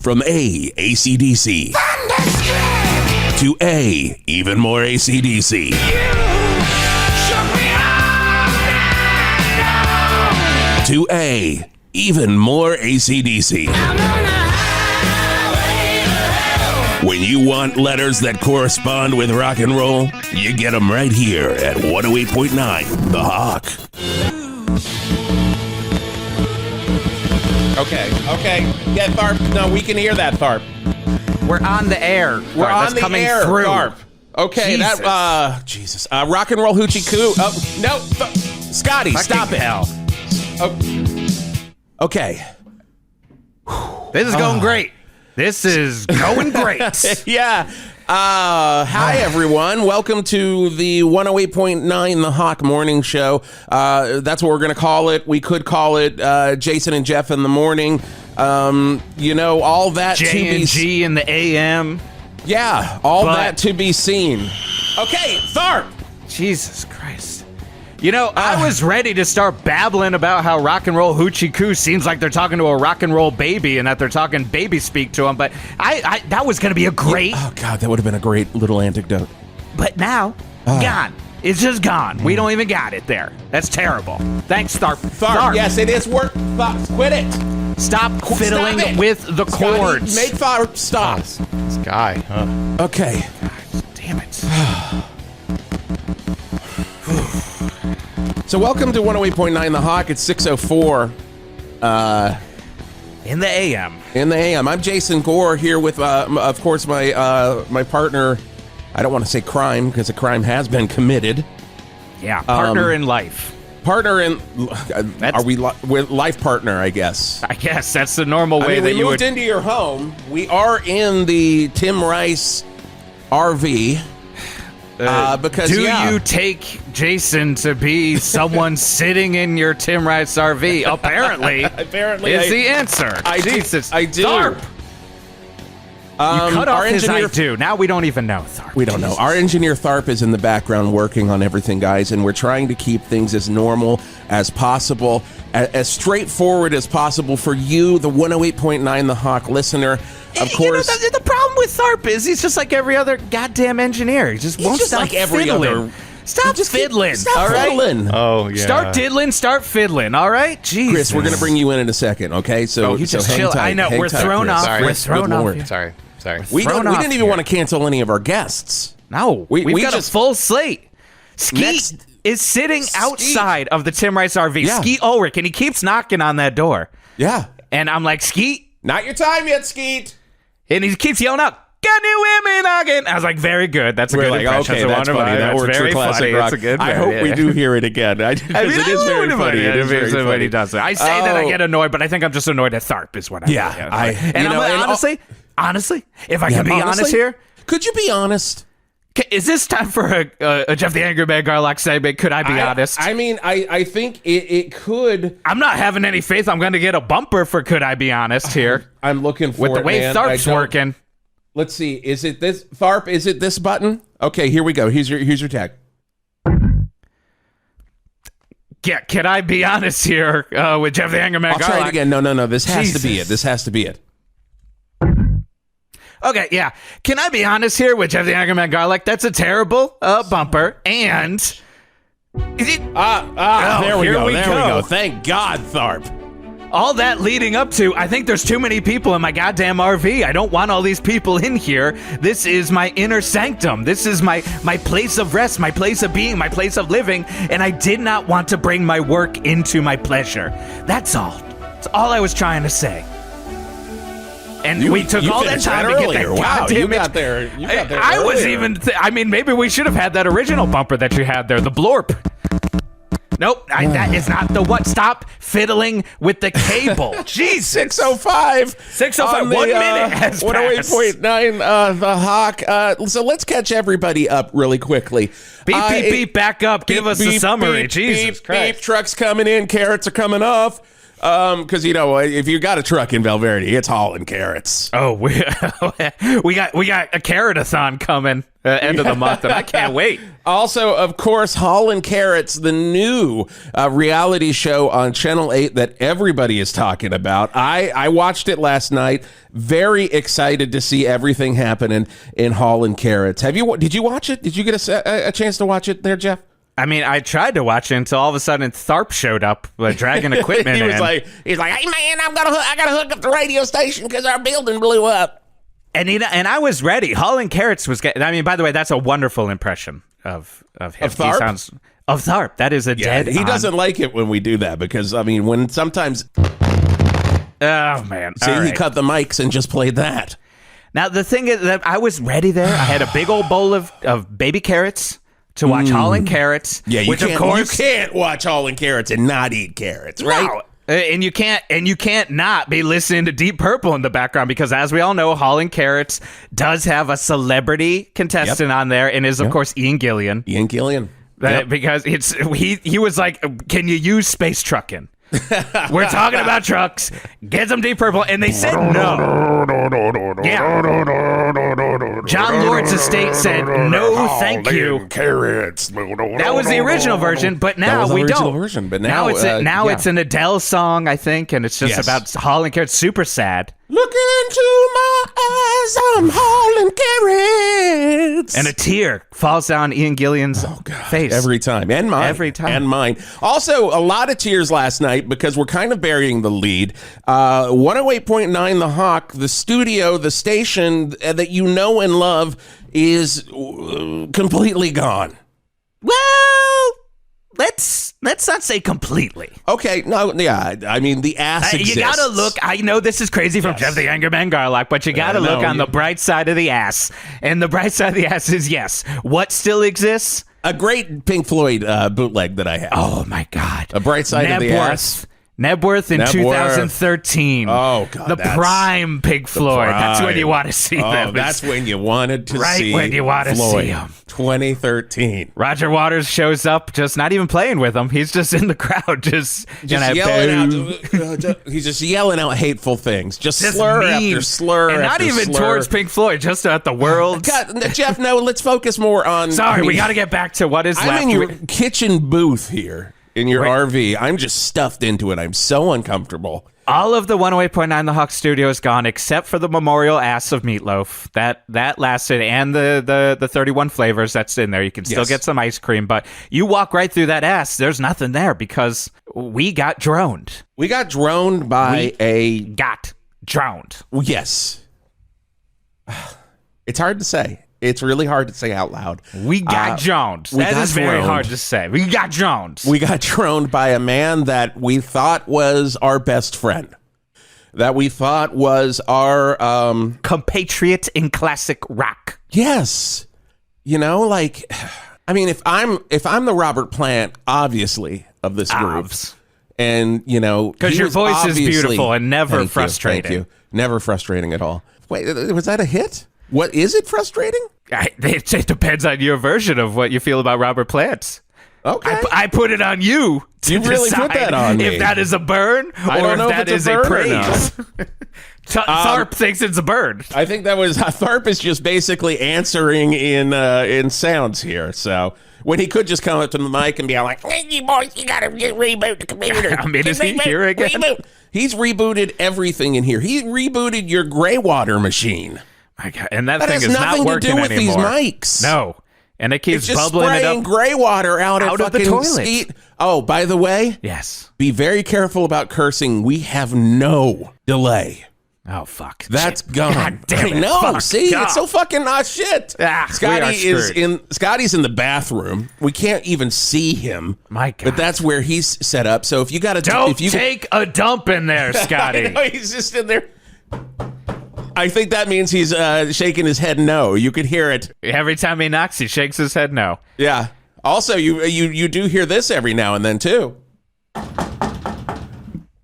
From A, AC/DC. To A, even more AC/DC. To A, even more AC/DC. When you want letters that correspond with rock and roll, you get them right here at 108.9 The Hawk. Okay. Yeah, Tharp. No, we can hear that, Tharp. We're on the air. We're on the coming air, through. Tharp. Okay, Jesus. Jesus. Rock and roll hoochie coo. Oh, no. Scotty, stop it. Hell. Oh. Okay. This is going great. This is going great. Yeah. Hi, everyone. Welcome to the 108.9 The Hawk Morning Show. That's what we're going to call it. We could call it Jason and Geoff in the morning. All that J&G in the AM. Yeah, that to be seen. Okay, Tharp. Jesus Christ. I was ready to start babbling about how rock and roll hoochie coo seems like they're talking to a rock and roll baby and that they're talking baby speak to him, but I that was going to be a great... Oh, God, that would have been a great little anecdote. But now, gone. It's just gone. We don't even got it there. That's terrible. Thanks, Tharp. Tharp, yes, it is work. Quit it. Stop fiddling with the chords. Make Tharp stop. This guy, huh? Okay. God, damn it. So welcome to 108.9 The Hawk. It's 6:04. In the AM. In the AM. I'm Jason Gore here with, of course, my partner. I don't want to say crime because a crime has been committed. Yeah, partner in life. Partner in... Are we life partner, I guess? I guess that's the normal way that you moved into your home. We are in the Tim Rice RV. Because do you take Jason to be someone sitting in your Tim Rice RV? Apparently is the answer. Jesus, I do. Tharp. You cut off his I do. Now we don't even know, Tharp. We don't know. Our engineer Tharp is in the background working on everything, guys, and we're trying to keep things as normal as possible, as straightforward as possible for you, the 108.9 The Hawk listener. Of course. The problem with Tharp is he's just like every other goddamn engineer. He just won't stop fiddling. Stop fiddling. Stop fiddling. Oh, yeah. Start diddling, start fiddling, all right? Jesus. Chris, we're going to bring you in a second, okay? So, you just hang chill. tight. I know. Hang We're tight, thrown Chris. off. Sorry. We're thrown off. Lord. Sorry. We didn't even want to cancel any of our guests. No. We've got a full slate. Skeet is sitting outside of the Tim Rice RV. Yeah. Skeet Ulrich, and he keeps knocking on that door. Yeah. And I'm like, Skeet. Not your time yet, Skeet. And he keeps yelling out, "Can you hear me knocking?" I was like, very good. That's a good impression. Okay, that's funny. That works for classic rock. I hope we do hear it again. Because it is very funny. It is very funny. He does it. I say that I get annoyed, but I think I'm just annoyed at Tharp is what I Yeah. Honestly, if I can be honest here. Could you be honest? Is this time for a Geoff the Angry Man Garlock segment? Could I be honest? I mean, I think it could. I'm not having any faith I'm going to get a bumper for Could I Be Honest here. I'm looking for with the way Tharp's working. Let's see. Is it this Tharp? Is it this button? Okay, here we go. Here's your tag. Yeah, can I be honest here with Geoff the Angry Man Garlock? I'll try it again. No. This has to be it. This has to be it. Okay, yeah. Can I be honest here with Geoff the Angry Man Garlock? That's a terrible bumper. And there we go. Thank God, Tharp. All that leading up to, I think there's too many people in my goddamn RV. I don't want all these people in here. This is my inner sanctum. This is my place of rest, my place of being, my place of living. And I did not want to bring my work into my pleasure. That's all. That's all I was trying to say. And we took all that time to get that goddamn... You got there I was even... maybe we should have had that original bumper that you had there, the blorp. Nope, that is not the what. Stop fiddling with the cable. Jesus. 6:05. 6:05. 1 minute has passed. 108.9 The Hawk. So let's catch everybody up really quickly. Beep, back up. Give us a summary. Beep, Jesus Christ. Beep, trucks coming in. Carrots are coming off. Because if you got a truck in Valverde, it's hauling carrots. Oh, we got a carrot-a-thon coming end of the month, and I can't wait. Also, of course, Hauling Carrots, the new reality show on Channel 8 that everybody is talking about. I watched it last night. Very excited to see everything happening in Hauling Carrots. Did you watch it? Did you get a chance to watch it there, Geoff? I mean, I tried to watch it until all of a sudden Tharp showed up dragging equipment in. He's like, hey man, I gotta hook up the radio station because our building blew up. And I was ready. Hauling Carrots was getting. I mean, by the way, that's a wonderful impression of him. Of Tharp? He sounds of Tharp. That is a dead. He doesn't like it when we do that because when sometimes. Oh man! See, he cut the mics and just played that. Now the thing is that I was ready there. I had a big old bowl of baby carrots to watch Hauling Carrots. Yeah, you can't watch Hauling Carrots and not eat carrots, right? No. And you can't not be listening to Deep Purple in the background because, as we all know, Hauling Carrots does have a celebrity contestant on there, and is of course Ian Gillian. Because he was like, "Can you use space trucking? We're talking about trucks. Get some Deep Purple," and they said no. John Lord's estate said no, thank you. Carrots. That was the original version, but now we don't. But now it's an Adele song, I think, and it's just about hauling carrots. Super sad. Look into my eyes, I'm hauling carrots. And a tear falls down Ian Gillian's face. Every time. And mine. Every time. And mine. Also, a lot of tears last night because we're kind of burying the lead. 108.9 The Hawk, the studio, the station that you know and love is completely gone. Well, let's not say completely. Okay, no, yeah, I mean, the ass exists. You gotta look, I know this is crazy from Geoff the Anger Man Garlock, but you gotta look on the bright side of the ass. And the bright side of the ass is, yes, what still exists? A great Pink Floyd bootleg that I have. Oh my God. A bright side of the ass. Nebworth in 2013. Oh, God. The prime Pink Floyd. That's when you want to see them. That's when you wanted to see Right when you want to see them. 2013. Roger Waters shows up, just not even playing with them. He's just in the crowd, just yelling out. He's just yelling out hateful things. Just slur mean. after slur and after not even slur. towards Pink Floyd, just at the world. God, Geoff, no, let's focus more on... Sorry, we got to get back to what is left. I'm in your kitchen booth here. In your RV. I'm just stuffed into it. I'm so uncomfortable. All of the 108.9 The Hawk studio is gone except for the memorial ass of meatloaf. That lasted, and the 31 flavors that's in there. You can still get some ice cream, but you walk right through that ass, there's nothing there because we got droned. We got droned by got droned. Yes. It's hard to say. It's really hard to say out loud. We got droned. That is very hard to say. We got droned. We got droned by a man that we thought was our best friend. That we thought was our... compatriot in classic rock. Yes. You know, like... I mean, if I'm the Robert Plant, obviously, of this group... And, you know... Because your voice is beautiful and never frustrating. Thank you. Never frustrating at all. Wait, was that a hit? What, is it frustrating? It depends on your version of what you feel about Robert Plant. Okay. I put it on you to You really put that on me. if that is a burn or if that is a praise. Tharp thinks it's a burn. I think that was... Tharp is just basically answering in sounds here, so... When he could just come up to the mic and be like, "Hey, you boys, you gotta reboot the computer." I mean, is he here again? Reboot. He's rebooted everything in here. He rebooted your gray water machine. My God, and that thing is not working anymore. That has nothing to do with anymore. these mics. No, and it keeps it's just bubbling it spraying up gray water out of the toilet. Oh, by the way, yes. Be very careful about cursing. We have no delay. Oh, fuck. That's gone. God damn it. No, fuck. see, God. it's so fucking not shit. Scotty's in the bathroom. We can't even see him. My God. But that's where he's set up. So if you got to take a dump in there, Scotty. I know, he's just in there. I think that means he's shaking his head no. You could hear it. Every time he knocks, he shakes his head no. Yeah. Also, you do hear this every now and then, too.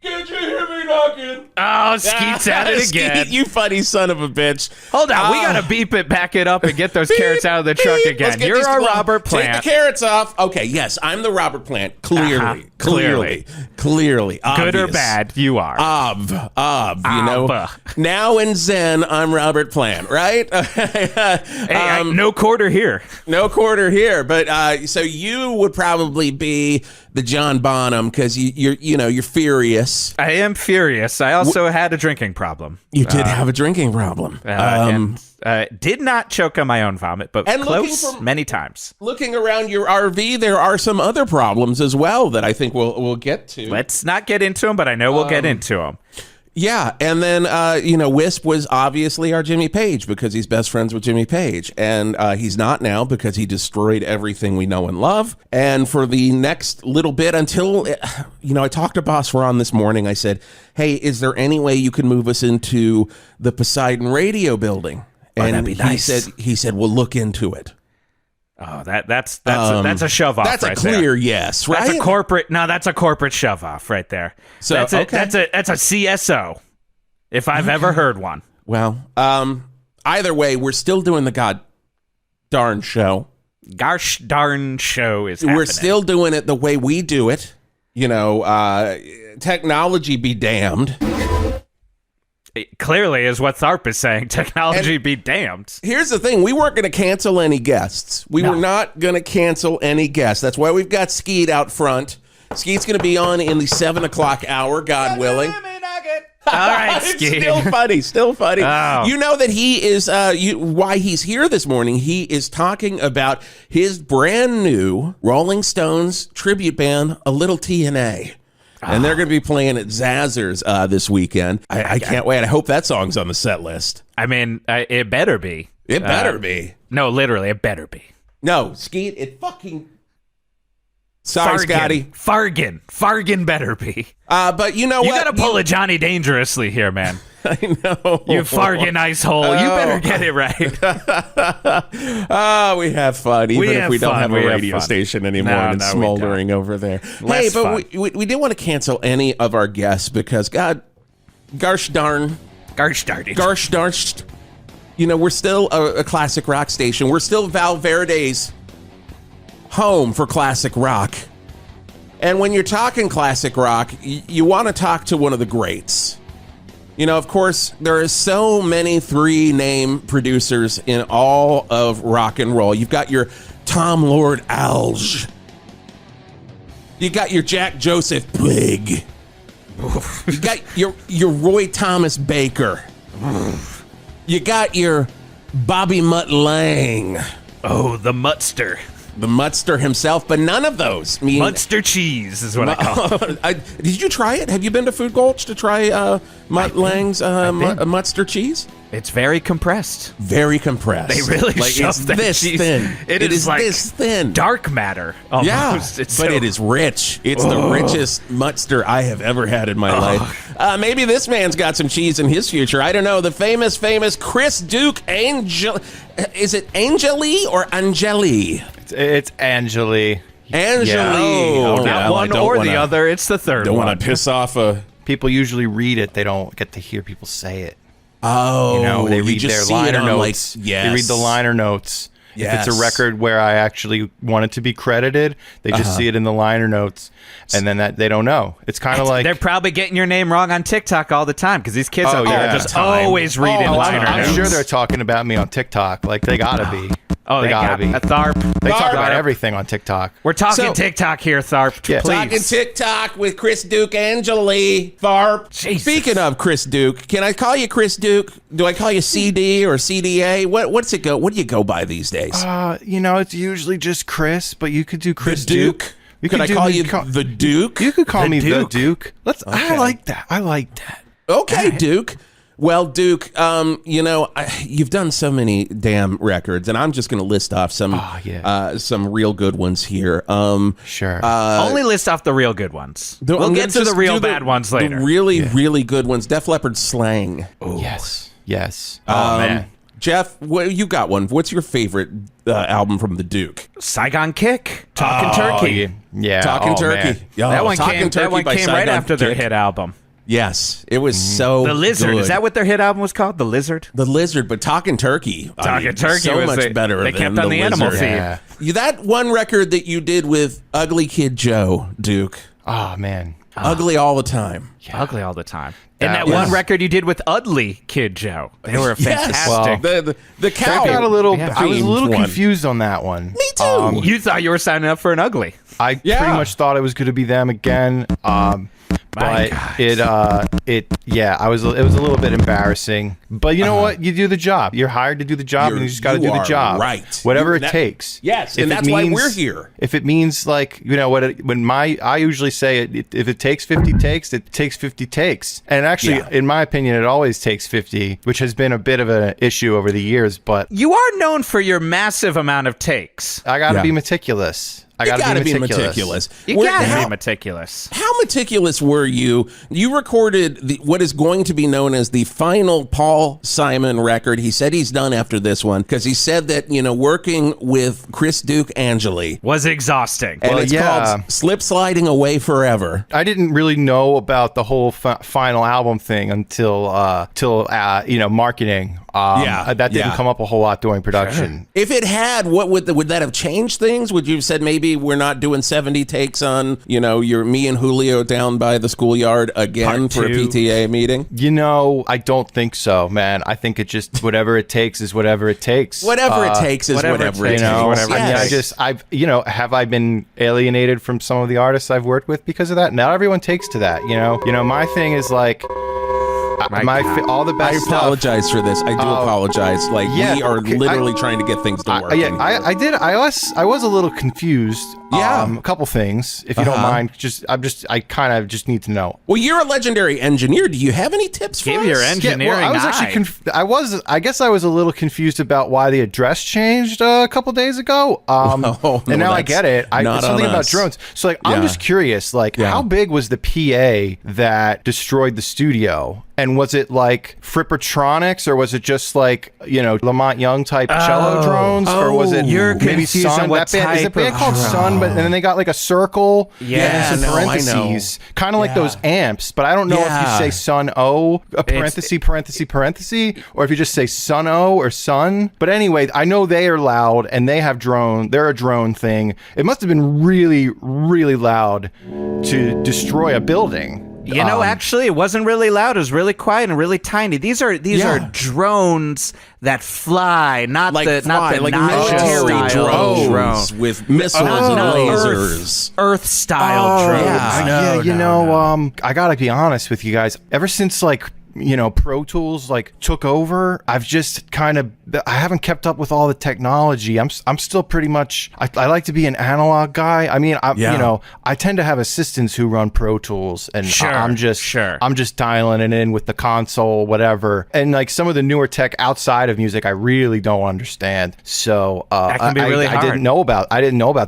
Can't you hear me knocking? Oh, Skeet's at it again. Skeet, you funny son of a bitch. Hold on, we gotta beep it, back it up, and get those carrots out of the truck again. You're our Robert Plant. Take the carrots off. Okay, yes, I'm the Robert Plant. Clearly. Clearly. Good or bad, you are. You know. Now in Zen, I'm Robert Plant, right? Hey, no quarter here. No quarter here. But so you would probably be the John Bonham because you're furious. I am furious. I also had a drinking problem. You did have a drinking problem. Did not choke on my own vomit, but close many times. Looking around your RV, there are some other problems as well that I think we'll get to. Let's not get into them, but I know we'll get into them. Yeah, and then, Whisp was obviously our Jimmy Page because he's best friends with Jimmy Page. And he's not now because he destroyed everything we know and love. And for the next little bit until, I talked to Boss Ron this morning. I said, hey, is there any way you can move us into the Poseidon Radio building? And that'd be nice. He said, we'll look into it. Oh, that's a shove off. That's right a clear there. Yes, right? That's a corporate shove off right there. So that's a CSO, if I've ever heard one. Well, either way, we're still doing the god darn show. Gosh darn show is happening. We're still doing it the way we do it. Technology be damned. It clearly is what Tharp is saying. Technology be damned. Here's the thing. We weren't going to cancel any guests. We were not going to cancel any guests. That's why we've got Skeet out front. Skeet's going to be on in the 7 o'clock hour, God willing. All right, Skeet. Still funny. Oh. You know that he is, why he's here this morning, he is talking about his brand new Rolling Stones tribute band, A Little TNA. And they're going to be playing at Zazzers this weekend. I can't wait. I hope that song's on the set list. I mean, it better be. It better be. No, literally, it better be. No, Skeet, it fucking... Sorry, Scotty. Fargan better be. But you know what? You got to pull it Johnny Dangerously here, man. I know. You Fargan ice hole. You better get it right. We have fun, even if we don't have a radio station anymore and it's smoldering over there. Hey, but we didn't want to cancel any of our guests because, gosh darn. We're still a classic rock station. We're still Valverde's home for classic rock. And when you're talking classic rock, you want to talk to one of the greats. Of course, there are so many 3-name producers in all of rock and roll. You've got your Tom Lord Alge. You got your Jack Joseph Pig. You got your Roy Thomas Baker. You got your Bobby Mutt Lang. Oh, the Mutster. The Mutster himself, but none of those. Mutster cheese is what I call it. Did you try it? Have you been to Food Gulch to try Mutt Lang's Mutster cheese? It's very compressed. Very compressed. They really shove that this cheese. Thin. It is like this thin. Dark matter. Almost. Yeah, it is rich. It's the richest Mutster I have ever had in my life. Maybe this man's got some cheese in his future. I don't know. The famous Chris Duke-Angeli. Is it Angeli or Angeli? It's Angeli. Angeli. Yeah. Not one or the other. It's the third don't one. Don't want to piss off a... People usually read it. They don't get to hear people say it. Oh, they read their liner notes. Yes. They read the liner notes. Yes. If it's a record where I actually want it to be credited, they just see it in the liner notes, and then they don't know. It's kind of like... They're probably getting your name wrong on TikTok all the time because these kids out there are just always reading liner notes. I'm sure they're talking about me on TikTok. Like, they gotta be. Oh, they gotta be. Tharp. They talk about everything on TikTok. We're talking TikTok here, Tharp. Yeah. Please. Talking TikTok with Chris Duke-Angeli. Tharp. Jesus. Speaking of Chris Duke, can I call you Chris Duke? Do I call you CD or CDA? What's it go? What do you go by these days? It's usually just Chris, but you could do Chris Duke. Could I call you the Duke? You could call me the Duke. Okay. I like that. Okay, right. Duke. Well, Duke, you've done so many damn records, and I'm just going to list off some real good ones here. Sure. Only list off the real good ones. We'll get to the real bad ones later. The really good ones. Def Leppard Slang. Ooh. Yes. Oh, man. Geoff, you got one. What's your favorite album from the Duke? Saigon Kick. Talkin' Turkey. Yeah. Talkin' Turkey. That one came right after their hit album. Yes, it was so The Lizard. good. Is that what their hit album was called? The Lizard? The Lizard, but Talking Turkey. Talking Turkey so was much better They than kept on the animal Lizard. theme. Yeah. That one record that you did with Ugly Kid Joe, Duke. Oh man. Ugly all the time. Ugly all the time. And that was- one record you did with Ugly Kid Joe. They were Yes. fantastic. The cow. I got a little. Yeah. I was a little themed one. confused on that one. Me too. You thought you were signing up for an Ugly. I Yeah. pretty much thought it was going to be them again. But God. it was a little bit embarrassing. But you know what? You do the job. You're hired to do the job, and you just got to you do the are job. right. Whatever it That- takes. Yes, If and it that's why we're here. If it means like I usually say if it takes 50 takes, it takes 50 takes. And actually, Yeah. in my opinion, it always takes 50, which has been a bit of an issue over the years. But You are known for your massive amount of takes. I got to Yeah. be meticulous. I You got gotta to be meticulous. You Where- gotta how- be meticulous. How meticulous were you? You recorded what is going to be known as the final Paul Simon record. He said he's done after this one because he said that, working with Chris Duke-Angeli. Was exhausting. And Well, it's yeah. called Slip Sliding Away Forever. I didn't really know about the whole final album thing until marketing. That didn't yeah. come up a whole lot during production. If it had, what would that have changed things? Would you have said maybe we're not doing 70 takes on, your me and Julio down by the schoolyard again Part for a two. PTA meeting? I don't think so, man. I think it just whatever it takes is whatever it takes. Whatever it takes is whatever whatever it it takes. takes. Whatever it Yes. have I been alienated from some of the artists I've worked with because of that? Not everyone takes to that, my thing is like all the I best stuff. apologize for this. I do apologize. Like, yeah, we are okay, literally trying to get things to work. I did. I was a little confused. Yeah. A couple things, if you don't mind. I kind of just need to know. Well, you're a legendary engineer. Do you have any tips for Give us? your engineering I was actually I guess I was a little confused about why the address changed a couple days ago. no, and now I that's get it. not It's something on about us. drones. So I'm Yeah. just curious, Yeah. how big was the PA that destroyed the studio? And was it like Frippertronics, or was it just like Lamont Young type cello drones, or was it You're maybe confused Sun? on what That band is a type band of called Sun, but then they got like a circle, Yeah, and some no, I know. parentheses, kind of like those amps. But I don't know if Yeah. you say Sun O, a parenthesis, or if you just say Sun O or Sun. But anyway, I know they are loud and they have drone. They're a drone thing. It must have been really, really loud to destroy a building. Actually, it wasn't really loud. It was really quiet and really tiny. These are Yeah. drones that fly, not Like the military nacho-style drones with missiles and lasers. Earth style drones. yeah. I gotta be honest with you guys. Ever since Pro Tools took over, I've just I haven't kept up with all the technology. I'm still pretty much I like to be an analog guy. I mean, I tend to have assistants who run Pro Tools, and I'm just dialing it in with the console, whatever. And some of the newer tech outside of music, I really don't understand. So That can be really I hard. didn't know about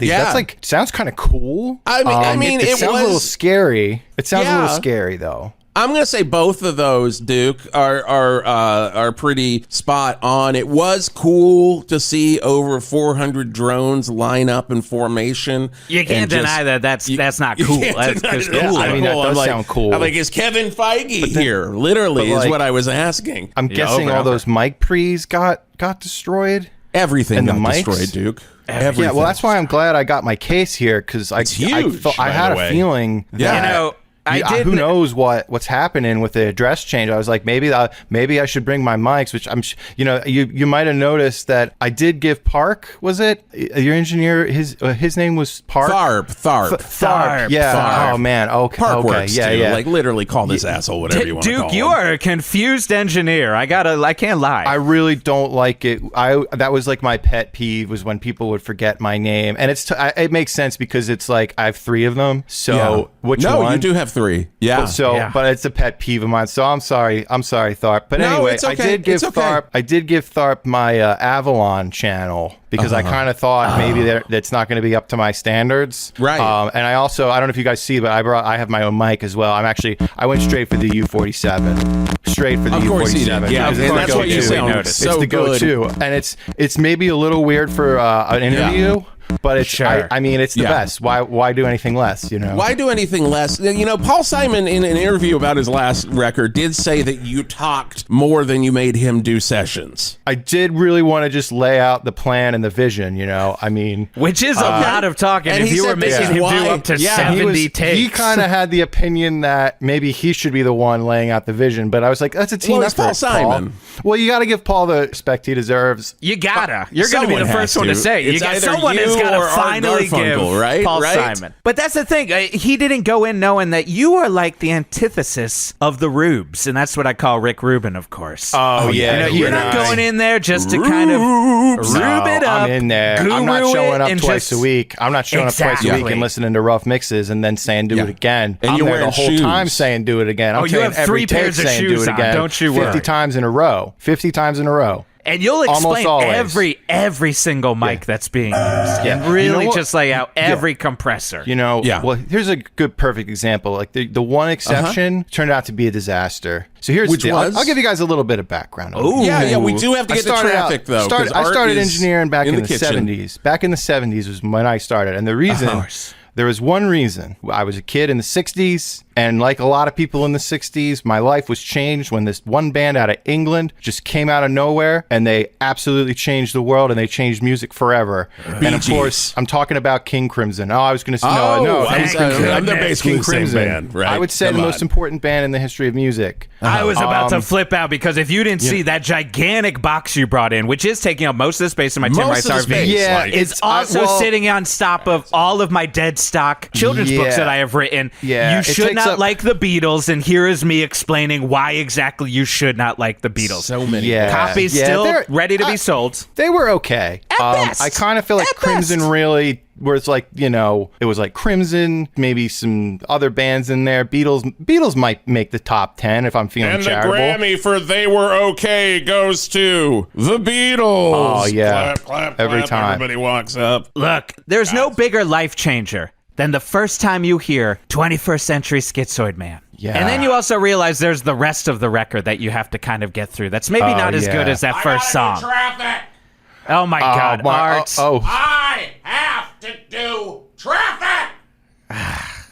these. Yeah. That's sounds kind of cool. I mean, it sounds a little was- scary. It sounds a Yeah. little scary though. I'm gonna say both of those, Duke, are pretty spot on. It was cool to see over 400 drones line up in formation. You can't and just- deny that. That's not You cool. can't That's deny just that it's cool. not I mean, that cool. does I'm sound cool. I'm like, is Kevin Feige here? Literally, but is like- what I was asking. I'm guessing over, all over. those mic pre's got destroyed. Everything and the got mics? destroyed, Duke. Yeah, Everything. well, that's why I'm glad I got my case here, because I huge, I by had the a way. feeling Yeah. that who knows what's happening with the address change. I was like, maybe I should bring my mics, which you might have noticed that I did give Park, was it your engineer, his name was Park? Tharp. Yeah. Tharp. Oh man. Okay. Park okay. works Yeah. too. Yeah. Like literally call this asshole whatever you want to call Duke, him. you are a confused engineer. I can't lie. I really don't like it. That was like my pet peeve, was when people would forget my name, and it makes sense because it's like I have 3 of them. So which one? No, you do have 3. Yeah. But it's a pet peeve of mine. So I'm sorry, Tharp. But No, anyway, it's okay. I did give Tharp my Avalon channel, because I kind of thought maybe that's not going to be up to my standards. Right. And I also, I don't know if you guys see, but I have my own mic as well. I went straight for the U47. Straight for the Of course you U47. did. Yeah, because and it's that's the what you go-to. sound It's so the go-to. good. And it's maybe a little weird for an interview. But it's, Sure. I mean, it's the best. Why do anything less, you know? Why do anything less? You know, Paul Simon, in an interview about his last record, did say that you talked more than you made him do sessions. I did really want to just lay out the plan and the vision, you know? I mean... Which is a lot of talking. and If he you were said this making is him do why- up to yeah, 70 takes. He kind of had the opinion that maybe he should be the one laying out the vision, but I was like, that's a team Well, it's effort, Paul Simon. Well, you got to give Paul the respect he deserves. You gotta. You're going to be Someone the first has one to to. say. It's either Someone you has got or to Art finally give Garfunkel, right? Paul Right? Simon. But that's the thing. He didn't go in knowing that you are like the antithesis of the Rubes, and that's what I call Rick Rubin, of course. Oh, yeah. You're not going in there just to kind of rube it up. I'm in there. I'm guru not showing it, up and twice just- a week. I'm not showing up twice a week Exactly. and listening to rough mixes and then saying do it again. And I'm you're there the wearing whole shoes. time saying do it again. I'm Oh, you saying have every 3 tape pairs of saying do shoes it on, again. don't you 50 worry. times in a row. 50 times in a row. And you'll Almost explain always. every single mic that's being used, and Yeah. really You know what? just lay out every compressor. You know, Yeah. well, here's a good, perfect example. Like the one exception turned out to be a disaster. So here's Which the deal. was? I'll give you guys a little bit of background. Ooh. Yeah, we do have to I get to started traffic, out- though. 'cause I Art started is engineering back in the kitchen. 70s. Back in the 70s was when I started. And the reason, course. there was one reason. I was a kid in the 60s. And like a lot of people in the 60s, my life was changed when this one band out of England just came out of nowhere and they absolutely changed the world and they changed music forever. And of Gees. course, I'm talking about King Crimson. Oh, I was going to say, Oh, no. I'm thank the basically King the same Crimson. band, right? I would say Come the on. most important band in the history of music. I was about to flip out because if you didn't see that gigantic box you brought in, which is taking up most of the space in my Tim Most Rice of the RV, space, Yeah, like- it's also sitting on top of all of my dead stock children's books Yeah. that I have written. Yeah, You it should takes not up- like the Beatles, and here is me explaining why exactly you should not like the Beatles. So many. Yeah. Copies Yeah, still they're- ready to be sold. They were okay. best. I kind of feel like At Crimson best. really, where it's like, you know, it was like Crimson, maybe some other bands in there. Beatles might make the top 10 if I'm feeling And the charitable. Grammy for They Were Okay goes to the Beatles. Oh, yeah. Clap, clap, Every clap. time. Everybody walks up. Look, there's no bigger life changer than the first time you hear 21st Century Schizoid Man. Yeah. And then you also realize there's the rest of the record that you have to kind of get through. That's maybe not as yeah. good as that first song. Traffic. Oh my God, Art. I have to do traffic.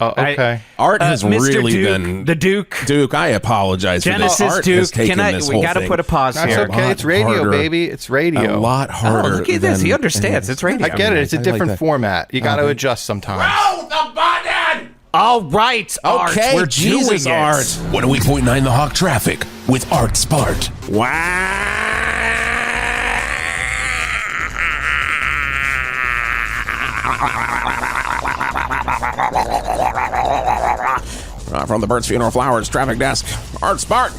Okay. Art has Mr. really Duke, been the Duke. Duke, I apologize for Genesis this. Art Duke. has taken this We whole got to thing put a pause That's here. okay. It's radio, harder. baby. It's radio. A lot Oh, harder. look at this. than- He understands. It's radio. I get it. It's a I like different that. format. You got to adjust sometimes. Oh, the button! All right, Art. Okay, We're Jesus, doing it. Art. 108.9 The Hawk Traffic with Art Spart. From the Burt's Funeral Flowers Traffic Desk, Art Spart,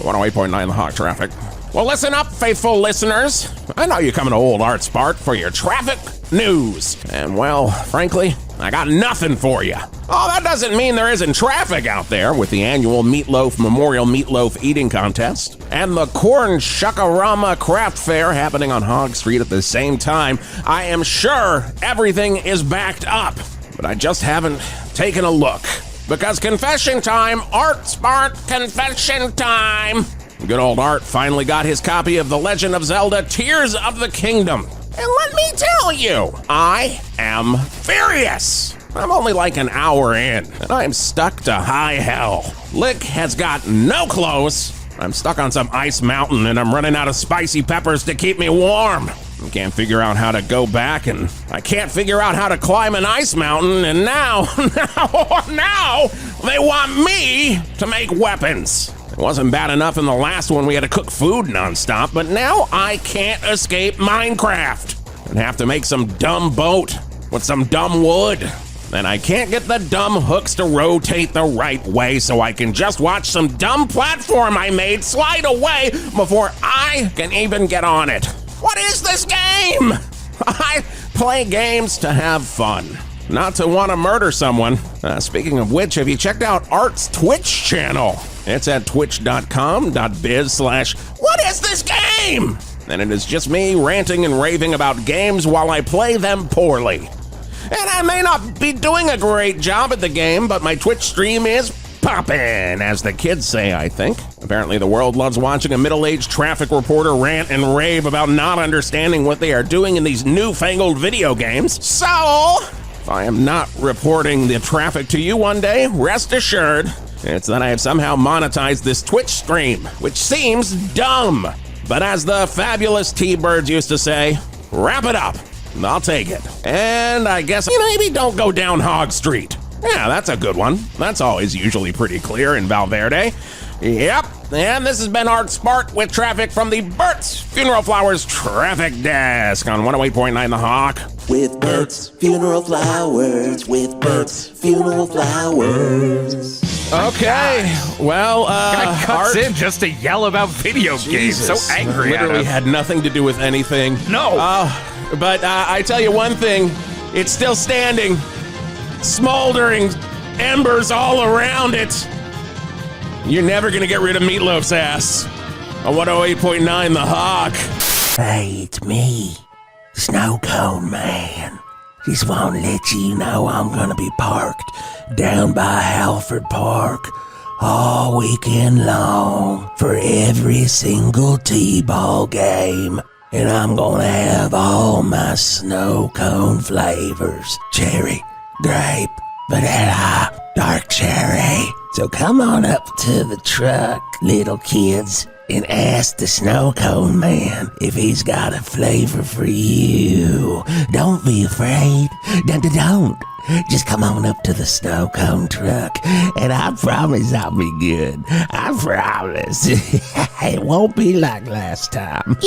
108.9 The Hawk Traffic. Well, listen up, faithful listeners. I know you're coming to old Art Spart for your traffic news. And, well, frankly, I got nothing for you. Oh, that doesn't mean there isn't traffic out there with the annual Meatloaf Memorial Meatloaf Eating Contest and the Corn Shuckarama Craft Fair happening on Hog Street at the same time. I am sure everything is backed up, but I just haven't taken a look. Because confession time, Art Spart, confession time. Good old Art finally got his copy of The Legend of Zelda Tears of the Kingdom. And let me tell you, I am furious. I'm only like an hour in, and I am stuck to high hell. Lick has got no clothes. I'm stuck on some ice mountain, and I'm running out of spicy peppers to keep me warm. I can't figure out how to go back, and I can't figure out how to climb an ice mountain, and now they want me to make weapons. It wasn't bad enough in the last one we had to cook food nonstop, but now I can't escape Minecraft and have to make some dumb boat with some dumb wood. And I can't get the dumb hooks to rotate the right way, so I can just watch some dumb platform I made slide away before I can even get on it. What is this game? I play games to have fun, not to want to murder someone. Speaking of which, have you checked out Art's Twitch channel? It's at twitch.com.biz/what is this game? And it is just me ranting and raving about games while I play them poorly. And I may not be doing a great job at the game, but my Twitch stream is poppin', as the kids say, I think. Apparently the world loves watching a middle-aged traffic reporter rant and rave about not understanding what they are doing in these newfangled video games. So, if I am not reporting the traffic to you one day, rest assured, it's that I have somehow monetized this Twitch stream, which seems dumb. But as the fabulous T-Birds used to say, wrap it up. I'll take it. And I guess maybe don't go down Hog Street. Yeah, that's a good one. That's always usually pretty clear in Valverde. Yep, and this has been Art Spart with traffic from the Bert's Funeral Flowers Traffic Desk on 108.9 The Hawk. With Bert's Funeral Flowers, with Bert's Funeral Flowers. Okay, well, Guy cuts Art in just to yell about video games. So Jesus, angry at literally us. had nothing to do with anything. No. But I tell you one thing, it's still standing. Smoldering embers all around it. You're never gonna get rid of Meatloaf's ass. On 108.9 The Hawk. Hey, it's me, Snow Cone Man. Just want to let you know I'm gonna be parked down by Halford Park all weekend long for every single T-ball game. And I'm gonna have all my snow cone flavors. Cherry, grape, vanilla, dark cherry. So come on up to the truck, little kids, and ask the Snow Cone Man if he's got a flavor for you. Don't be afraid. Don't. Just come on up to the Snow Cone truck, and I promise I'll be good. I promise. It won't be like last time.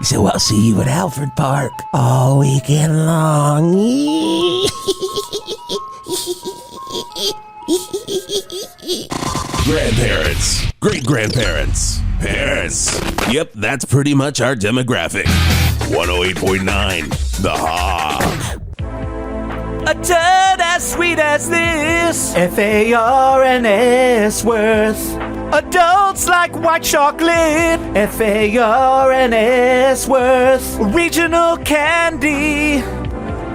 So I'll see you at Alfred Park all weekend long. Grandparents, great-grandparents, parents. Yep, that's pretty much our demographic. 108.9 The Hawk. A turd as sweet as this, FARNS worth. Adults like white chocolate, FARNS worth. Regional candy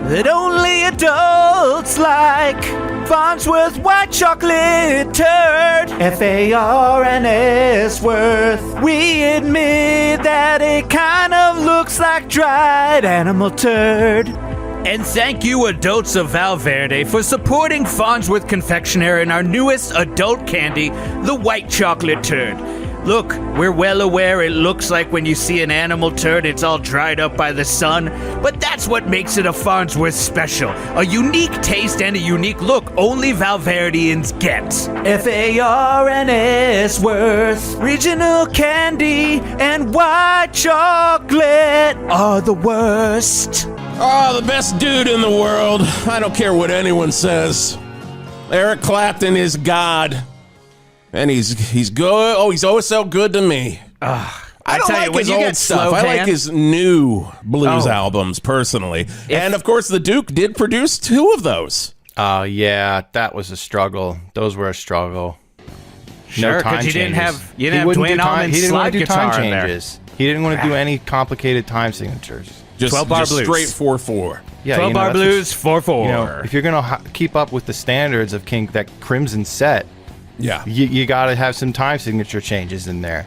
that only adults like. Farnsworth white chocolate turd, FARNS worth. We admit that it kind of looks like dried animal turd. And thank you, adults of Valverde, for supporting Farnsworth Confectionery and our newest adult candy, the white chocolate turd. Look, we're well aware it looks like when you see an animal turd, it's all dried up by the sun, but that's what makes it a Farnsworth special. A unique taste and a unique look only Valverdians get. FARNS worth. Regional candy and white chocolate are the worst. Oh, the best dude in the world. I don't care what anyone says. Eric Clapton is God. And he's good. Oh, he's always so good to me. I don't tell you, like when his you old get stuff. slow I like hand- his new blues Oh. albums, personally. And, of course, the Duke did produce 2 of those. Yeah, that was a struggle. Those were a struggle. Sure, no time because you didn't changes. have He wouldn't do Dwayne time- Allman's He didn't want slide to do guitar time in there. changes. He didn't want to do any complicated time signatures. Just 12-bar just blues. straight 4/4. Yeah, 12 bar that's blues, 4/4. You know, if you're gonna keep up with the standards of that Crimson set, Yeah. you got to have some time signature changes in there.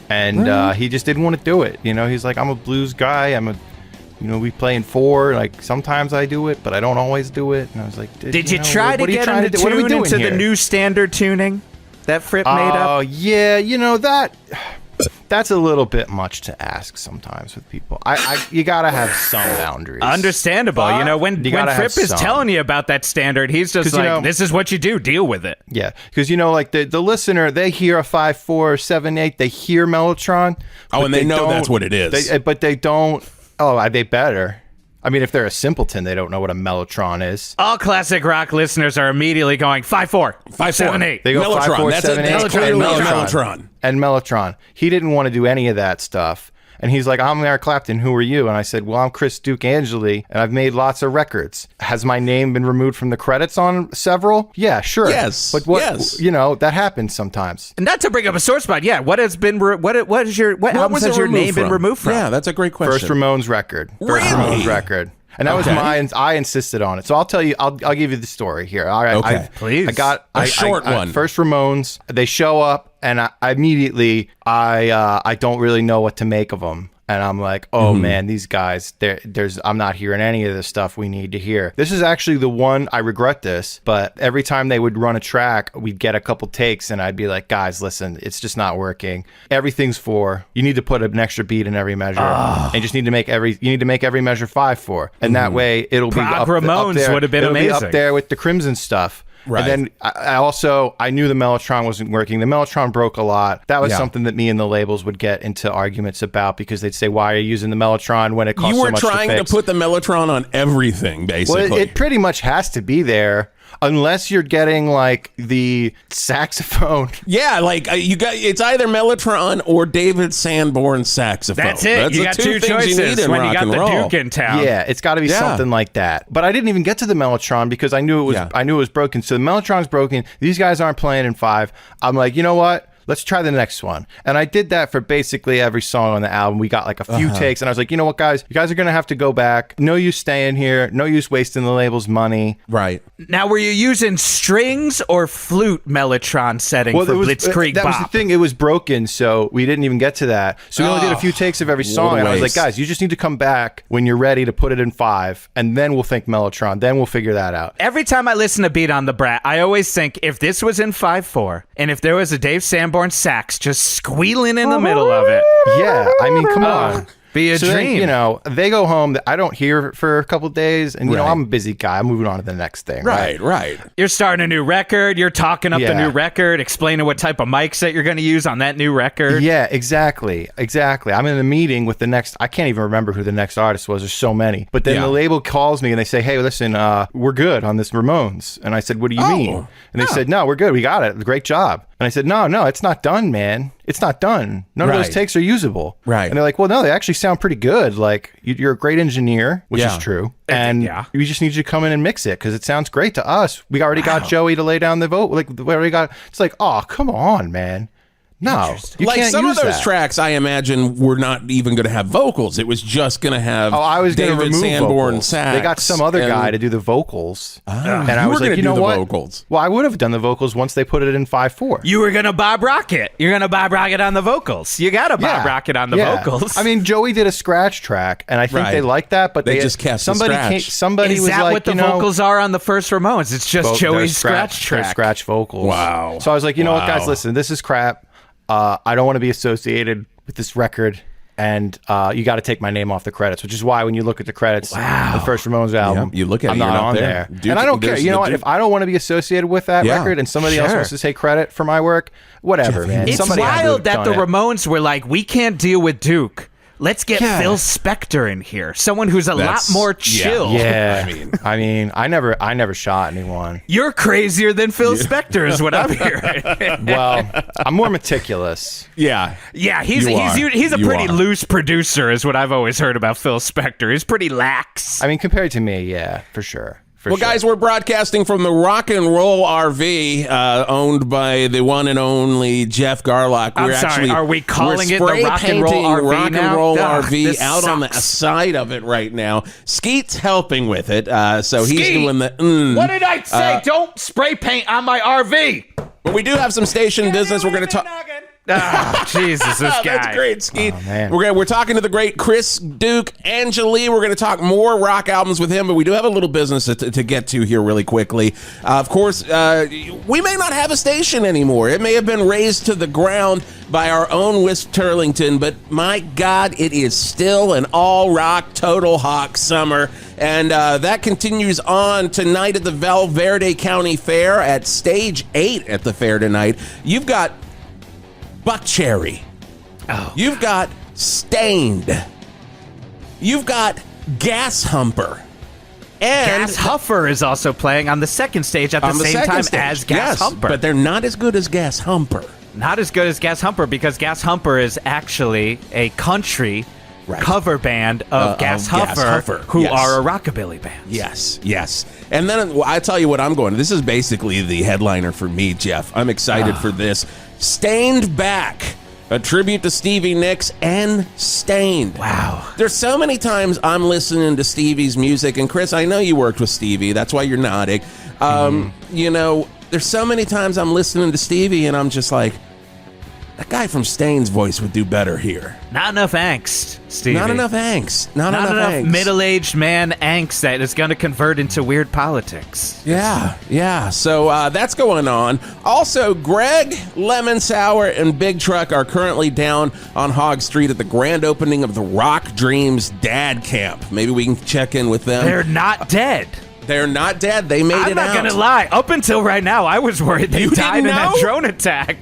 And he just didn't want to do it. You know, he's like, I'm a blues guy. We play in 4. Like, sometimes I do it, but I don't always do it. And I was like, Did you try to what are you get trying him to do? What are we tune doing into here? the new standard tuning that Fripp made up? Oh, yeah. That's a little bit much to ask sometimes with people. You got to have some boundaries. Understandable. When gotta have Fripp is some. telling you about that standard, he's just 'Cause, like, this is what you do. Deal with it. Yeah, because like the listener, they hear a 5/4, 7/8, they hear Mellotron. Oh, but and they know don't- that's what it is. but they don't. Oh, they better. I mean, if they're a simpleton, they don't know what a Mellotron is. All classic rock listeners are immediately going 5/4, 5/4. 7/8. They go Mellotron. 5/4, That's 7/8, it. That's clearly a Mellotron. And Mellotron. He didn't want to do any of that stuff. And he's like, I'm Eric Clapton. Who are you? And I said, well, I'm Chris Duke-Angeli, and I've made lots of records. Has my name been removed from the credits on several? Yeah, sure. Yes, But what? yes. That happens sometimes. Not to bring up a sore spot, yeah. What has been what albums was has it your name removed been from? removed from? Yeah, that's a great question. First Ramones record. First Really? Ramones record. And that was mine. I insisted on it. So I'll tell you, I'll give you the story here. All right. Okay. Please. I got a short one. First Ramones, they show up and I immediately don't really know what to make of them. And I'm like, oh man, these guys, I'm not hearing any of the stuff we need to hear. This is actually the one, I regret this, but every time they would run a track, we'd get a couple takes and I'd be like, guys, listen, it's just not working. Everything's 4. You need to put an extra beat in every measure. And you just need to make every measure 5/4. And that way it'll be up Ramones there. would have been it'll amazing. Be up there with the Crimson stuff. Right. And then I knew the Mellotron wasn't working. The Mellotron broke a lot. That was something that me and the labels would get into arguments about because they'd say, why are you using the Mellotron when it costs so much to fix? You were trying to put the Mellotron on everything, basically. Well, it pretty much has to be there. Unless you're getting like the saxophone. Yeah, like it's either Mellotron or David Sanborn saxophone. That's it. You got two choices when you got the Duke in town. Yeah, it's got to be something like that. But I didn't even get to the Mellotron because I knew it was broken. So the Mellotron's broken. These guys aren't playing in 5. I'm like, you know what? Let's try the next one. And I did that for basically every song on the album. We got like a few takes and I was like, you know what, guys? You guys are going to have to go back. No use staying here. No use wasting the label's money. Right. Now, were you using strings or flute Mellotron setting for Blitzkrieg That Bop? was the thing. It was broken, so we didn't even get to that. So we only did a few takes of every song. And I was like, guys, you just need to come back when you're ready to put it in 5. And then we'll think Mellotron. Then we'll figure that out. Every time I listen to Beat on the Brat, I always think if this was in 5/4 and if there was a Dave Sanborn sax just squealing in the middle of it. Yeah, I mean, come on. Be a dream. Then, they go home. I don't hear for a couple of days, and I'm a busy guy. I'm moving on to the next thing. Right. You're starting a new record. You're talking up the new record, explaining what type of mics that you're going to use on that new record. Yeah, exactly. I'm in a meeting with the next. I can't even remember who the next artist was. There's so many. But then the label calls me and they say, "Hey, listen, we're good on this Ramones." And I said, "What do you mean?" And they said, "No, we're good. We got it. Great job." And I said, no, it's not done, man. It's not done. None of those takes are usable. Right. And they're like, well, no, they actually sound pretty good. Like, you're a great engineer, which is true. And we just need you to come in and mix it because it sounds great to us. We already got Joey to lay down the vote. Like, we already got, it's like, oh, come on, man. No, you like can't some use of those that. tracks, I imagine were not even going to have vocals. It was just going to have. I was going to David remove Sanborn vocals. sax. They got some other guy to do the vocals, and I you was were like, you gonna know do the what? vocals. Well, I would have done the vocals once they put it in 5/4. You were going to Bob Rocket. You're going to Bob Rocket on the vocals. You got to Bob Rocket on the vocals. I mean, Joey did a scratch track, and I think they liked that, but they just kept somebody somebody Is was that like, what the vocals are on the first Ramones? It's just Joey's scratch track. Scratch vocals. Wow. So I was like, you know what, guys, listen, this is crap. I don't want to be associated with this record, and you got to take my name off the credits, which is why when you look at the credits, the first Ramones album, you look at I'm it, you're not on there. there. And I don't care. You know what? If I don't want to be associated with that record and somebody else wants to take credit for my work, whatever, man. It's Somebody wild that the Ramones. Ramones were like, we can't deal with Duke. Let's get Phil Spector in here, someone who's a lot more chill. Yeah, I mean, I never shot anyone. You're crazier than Phil Spector, is what I'm hearing. Well, I'm more meticulous. Yeah, he's a pretty loose producer, is what I've always heard about Phil Spector. He's pretty lax. I mean, compared to me, yeah, for sure. Guys, we're broadcasting from the Rock and Roll RV, owned by the one and only Geoff Garlock. Are we calling it the Rock and Roll RV Rock now? and Roll Ugh, RV out sucks. on the side of it right now. Skeet's helping with it, so he's doing the. What did I say? Don't spray paint on my RV. But we do have some station business. We're going to talk. Jesus, this guy. That's great, Skeet. Man. We're talking to the great Chris Duke-Angeli. We're going to talk more rock albums with him, but we do have a little business to get to here really quickly. Of course, we may not have a station anymore. It may have been razed to the ground by our own Whisp Turlington, but my God, it is still an all-rock, total hawk summer. And that continues on tonight at the Valverde County Fair at Stage 8 at the fair tonight. You've got Buckcherry. You've got Stained. You've got Gas Humper. And Gas Huffer is also playing on the second stage at the same time as Gas Humper. But they're not as good as Gas Humper. Not as good as Gas Humper, because Gas Humper is actually a country cover band of Gas Huffer, who are a rockabilly band. Yes. And then I tell you what I'm going to. This is basically the headliner for me, Geoff. I'm excited for this. Stained back A tribute to Stevie Nicks and Stained. Wow. There's so many times I'm listening to Stevie's music, and Chris, I know you worked with Stevie. That's why you're nodding. You know, there's so many times I'm listening to Stevie, and I'm just like, that guy from Stain's voice would do better here. Not enough angst, Stevie. Not enough angst. Not enough angst. middle-aged man angst that is going to convert into weird politics. Yeah. So that's going on. Also, Greg, Lemon Sour, and Big Truck are currently down on Hog Street at the grand opening of the Rock Dreams Dad Camp. Maybe we can check in with them. They're not dead. They're not dead. They made it out. I'm not going to lie. Up until right now, I was worried they died in that drone attack.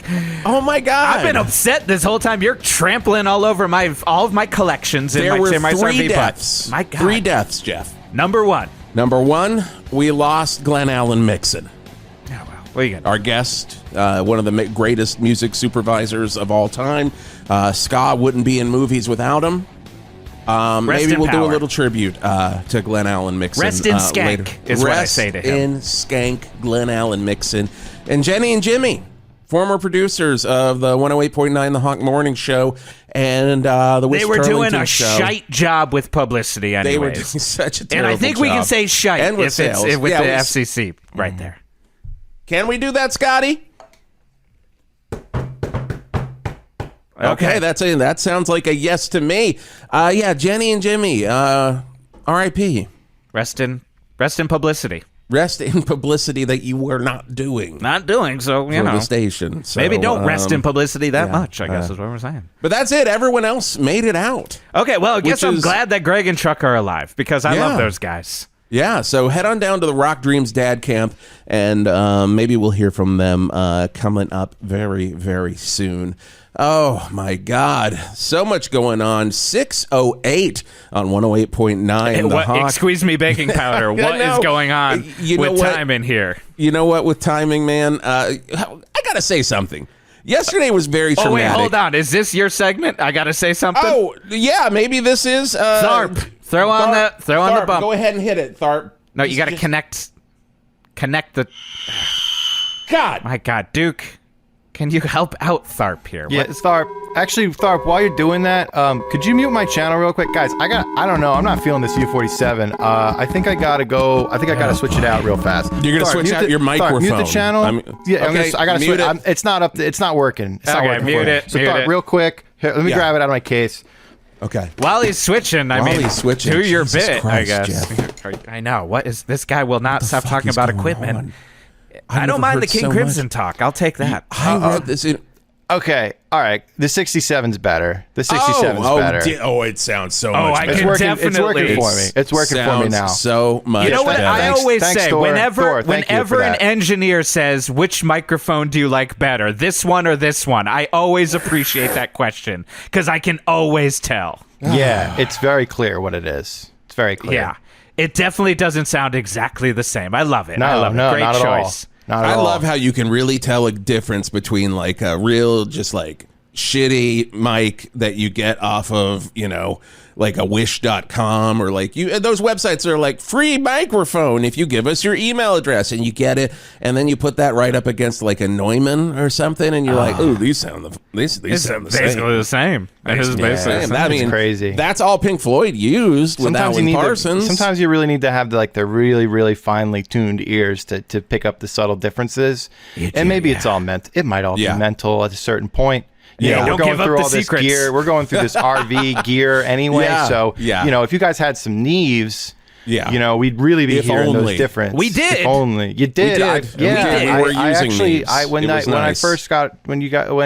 Oh, my God. I've been upset this whole time. You're trampling all over all of my collections in there my were RV three deaths. My God. 3 deaths, Geoff. Number one, we lost Glenn Allen Mixon. Oh, well. What are you gonna Our guest, one of the greatest music supervisors of all time. Ska wouldn't be in movies without him. Maybe we'll do a little tribute to Glenn Allen Mixon. Rest in skank later. is what I say to him. Rest in skank, Glenn Allen Mixon. And Jenny and Jimmy, former producers of the 108.9 The Hawk Morning Show and the Whisp They were doing Turlington a Show. shite job with publicity anyways. They were doing such a terrible And I think we job. can say shite And with if sales. it's with Yeah, the we- FCC right there. Can we do that, Scotty? Okay, that sounds like a yes to me. Yeah, Jenny and Jimmy, R.I.P. Rest in publicity. Rest in publicity that you were not doing. Not doing so, you for know. the station. So, Maybe don't rest in publicity that much, I guess is what we're saying. But that's it. Everyone else made it out. Okay, well, I guess Which I'm is- glad that Greg and Chuck are alive because I Yeah. love those guys. Yeah, so head on down to the Rock Dreams Dad Camp, and maybe we'll hear from them coming up very, very soon. Oh, my God. So much going on. 6:08 on 108.9 The Hawk. Excuse me, baking powder. What is going on with time in here? You know what? With timing, man, I got to say something. Yesterday was very traumatic. Oh, wait, hold on. Is this your segment? I got to say something? Oh, yeah, maybe this is... Tharp. Throw on the bump. Go ahead and hit it, Tharp. No, you got to connect the... God. My God, Duke, can you help out Tharp here? Yeah, Tharp. Actually, Tharp, while you're doing that, could you mute my channel real quick? Guys, I don't know. I'm not feeling this U47. I think I got to switch it out real fast. You're going to switch out your microphone. Tharp, mute the channel. Okay, I got to mute switch. It's not up. It's not working. It's not Okay, working mute for me. it, So mute Tharp, it. real quick. Here, let me grab it out of my case. Okay. While he's switching, switching, to your Jesus bit, Christ, I guess. Jeff. I know. What is this guy will not stop fuck talking is about going equipment. on? I don't mind the King Crimson talk. I'll take that. I read this in... Okay, all right. The 67's better. The 67's better. It sounds so Oh, much I better. can It's definitely. working for me. It's working for me now. So much You know what better. I always Thanks, say? Thor. Whenever Thank you for an that. engineer says, which microphone do you like better, this one or this one? I always appreciate that question because I can always tell. Yeah, it's very clear what it is. It's very clear. Yeah. It definitely doesn't sound exactly the same. I love it. No, I love no, it. Great not at all. choice. Not at I all. love how you can really tell a difference between like a real just like shitty mic that you get off of, you know, like a wish.com or like those websites are like free microphone if you give us your email address, and you get it, and then you put that right up against like a Neumann or something, and you're like, ooh, these sound the same. Basically the same. It is basically the same. I mean, crazy. That's all Pink Floyd used with Alan Parsons. Sometimes you really need to have the really, really finely tuned ears to pick up the subtle differences. And maybe it's all it might all be mental at a certain point. You know, don't we're going give up through the all this secrets. gear. We're going through this RV gear anyway. Yeah, So, yeah. you know, if you guys had some Neves, Yeah. you know, we'd really be If hearing only. those differences. We did. If only. You did. We I, did. yeah. We did. I, We were I using actually, these. when It was I nice. first when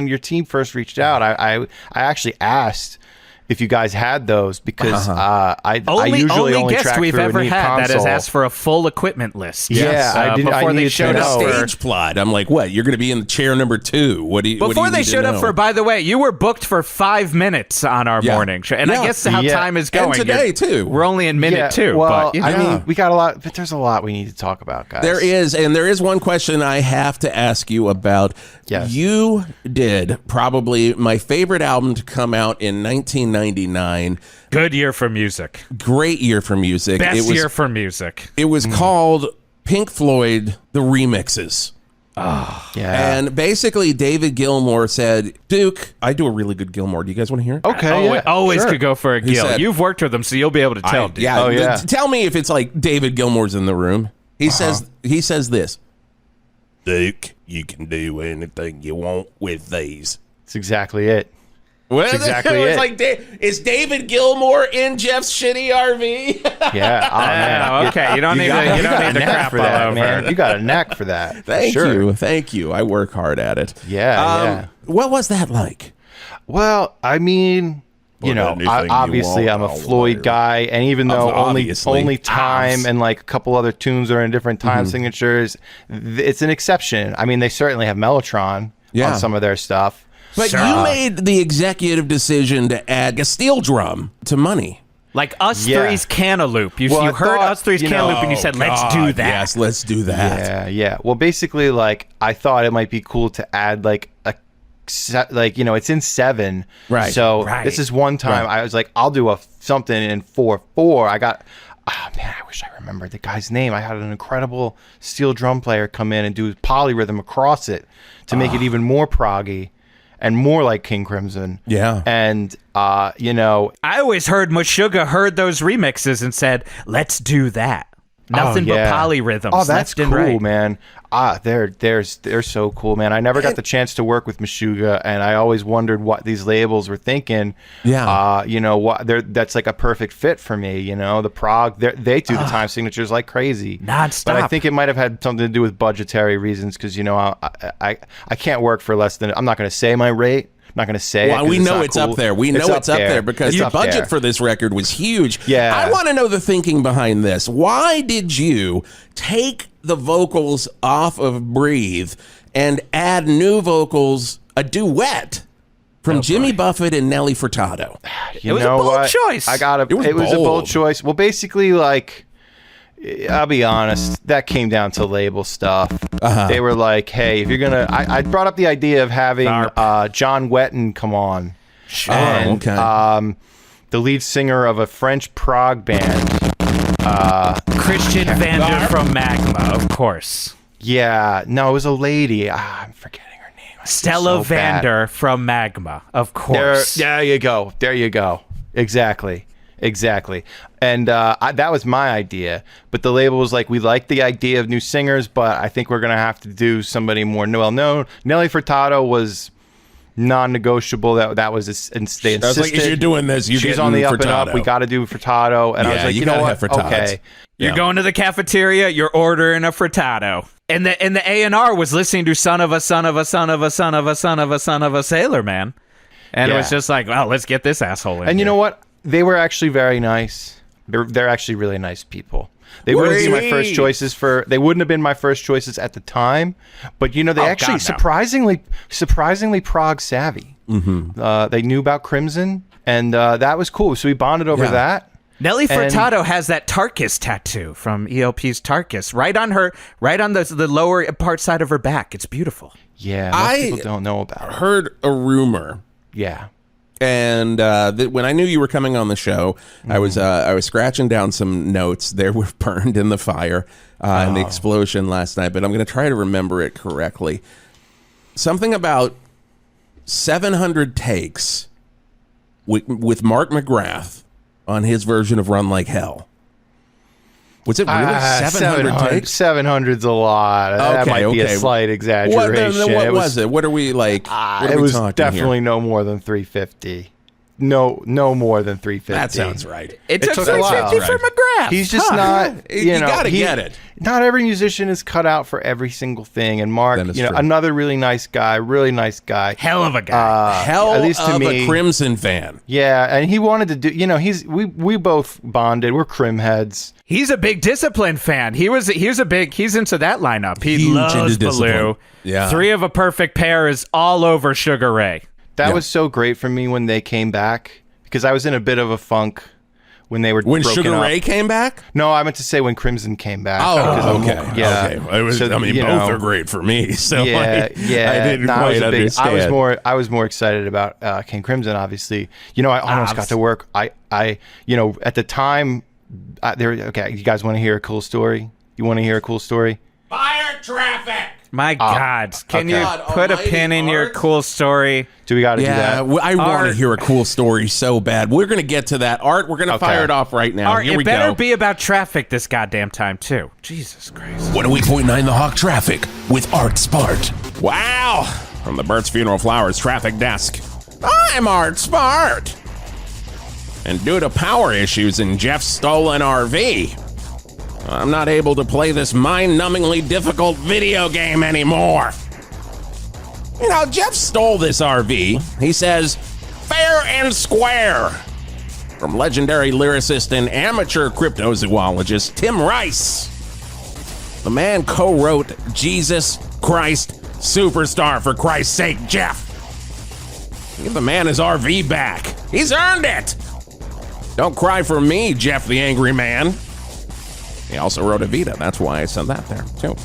your team first reached out, I actually asked if you guys had those because I usually only guest track we've through a ever Neve had that has console. asked for a full equipment list. Yeah, I didn't- I before they needed to showed up know. for Stage plot. I'm like, what? You're going to be in the chair number 2. What do you? Before what do you they need to showed up know? for, by the way, you were booked for 5 minutes on our morning show, and I Yeah. guess how Yeah. time is And going. today, too. We're only in minute 2. Well, but, you know. I mean, we got a lot, but there's a lot we need to talk about, guys. There is one question I have to ask you about. Yes. You did probably my favorite album to come out in 1999. Good year for music. Great year for music. Best it was, year for music. It was called Pink Floyd, The Remixes. Oh, yeah. And basically, David Gilmour said, Duke, I do a really good Gilmour. Do you guys want to hear it? Okay, yeah, always sure. could go for a Gil. said- You've worked with him, so you'll be able to tell. Dude. Yeah. Oh, yeah. Tell me if it's like David Gilmour's in the room. He says this. Duke, you can do anything you want with these. That's exactly it. Well, That's exactly it's it. like, is David Gilmour in Jeff's shitty RV? Yeah. Oh, man. Okay, you don't need got to a crap knack for all that, over. man. You got a knack for that. Thank you. I work hard at it. Yeah. What was that like? Well, I mean, you know, anything you obviously want, I'm a I'll Floyd wire. guy, and even though Obviously. only time and like a couple other tunes are in different time signatures, it's an exception. I mean, they certainly have Mellotron Yeah. on some of their stuff. But you made the executive decision to add a steel drum to Money. Like Us Yeah. Three's Cantaloupe. You Well, I heard thought, Us Three's you know- Cantaloupe and you said, let's do that. Yes, let's do that. Yeah. Well, basically, like I thought it might be cool to add like it's in 7, Right. So Right. this is one time I was like, I'll do something in 4/4. I got. Oh man, I wish I remembered the guy's name. I had an incredible steel drum player come in and do polyrhythm across it to make it even more proggy and more like King Crimson. Yeah. And you know, I always heard Meshuggah heard those remixes and said, let's do that. Nothing but polyrhythms. Oh, that's left and cool, right. man. They're so cool, man. I never got the chance to work with Meshuggah, and I always wondered what these labels were thinking. Yeah. You know that's like a perfect fit for me. You know, the prog, they do the time signatures like crazy, Nonstop. But I think it might have had something to do with budgetary reasons, because you know I can't work for less than. I'm not going to say my rate. I'm not going to say it. Well, 'cause we know not it's cool. up there. We know it's up there because It's the up budget there. for this record was huge. Yeah. I want to know the thinking behind this. Why did you take the vocals off of Breathe and add new vocals, a duet from Jimmy Buffett and Nelly Furtado? You was a know bold what? choice. I got It was It was a bold. bold choice. Well, basically, like, I'll be honest, that came down to label stuff. They were like, "Hey, if you're gonna," I brought up the idea of having John Wetton come on, and okay. the lead singer of a French prog band. Christian Vander from Magma, of course. Yeah, no, it was a lady. I'm forgetting her name. I feel Stella so bad. Vander from Magma, of There course. you go. There you go. Exactly. And that was my idea. But the label was like, we like the idea of new singers, but I think we're going to have to do somebody more well-known. Nelly Furtado was non-negotiable. That was they insisted. I was like, if you're doing this, She's on the up and up. We got to do Furtado. And I was Yeah, like, you you know gotta what? have Furtados. Okay. You're going to the cafeteria, you're ordering a frittata. And the A&R was listening to Son of a Son of a Son of a Son of a Son of a Son of a Sailor Man. And it was Yeah. just like, well, let's get this asshole in And you here. know what? They were actually very nice. They're actually really nice people. They wouldn't be my first choices They wouldn't have been my first choices at the time, but you know they actually God, no. surprisingly prog savvy. They knew about Crimson, and that was cool. So we bonded over that. Nelly Furtado has that Tarkus tattoo from ELP's Tarkus right on the lower part side of her back. It's beautiful. Yeah, most people don't know about it. Heard a rumor. Yeah. And when I knew you were coming on the show, I was scratching down some notes. They were burned in the fire in the explosion last night, but I'm going to try to remember it correctly. Something about 700 takes with Mark McGrath on his version of Run Like Hell. Was it really 700 takes? 700's a lot. That might be a slight exaggeration. What was it? What are we like? What are It we was talking definitely here? no more than 350. No more than 350. That sounds right. It took took a while. 350 for McGrath. He's just not. You gotta get it. Not every musician is cut out for every single thing. And Mark, That is you know, true. another really nice guy. hell of a guy. Hell at least to of me. a Crimson fan. Yeah, and he wanted to do. You know, we both bonded. We're Crim heads. He's a big Discipline fan. He's into that lineup. He Huge loves into Discipline. Baloo. Yeah. 3 of a Perfect Pair is all over Sugar Ray. That was so great for me when they came back, because I was in a bit of a funk when they were When broken Sugar up. Ray came back? No, I meant to say when Crimson came back. Oh, because I'm- okay. Yeah. Okay. It was, So, I mean, you both know, are great for me. So Yeah, I didn't No, quite I understand. I was more excited about King Crimson. Obviously, you know, I almost got to work. You know, at the time, okay. You guys want to hear a cool story? You want to hear a cool story? Fire traffic. My God. Can okay. you God put a almighty, pin in your Art. cool story? Do we got to do that? I want to Art. hear a cool story so bad. We're going to get to that. Art, we're going to Okay. fire it off right now. Art, Here it we better go. be about traffic this goddamn time, too. Jesus Christ. 108.9 The Hawk Traffic with Art Spart. Wow. From the Burt's Funeral Flowers traffic desk, I'm Art Spart. And due to power issues in Geoff's stolen RV, I'm not able to play this mind-numbingly difficult video game anymore. You know, Geoff stole this RV. He says, fair and square. From legendary lyricist and amateur cryptozoologist Tim Rice. The man co-wrote Jesus Christ Superstar, for Christ's sake, Geoff. Give the man his RV back. He's earned it. Don't cry for me, Geoff the Angry Man. He also wrote Evita. That's why I sent that there, too.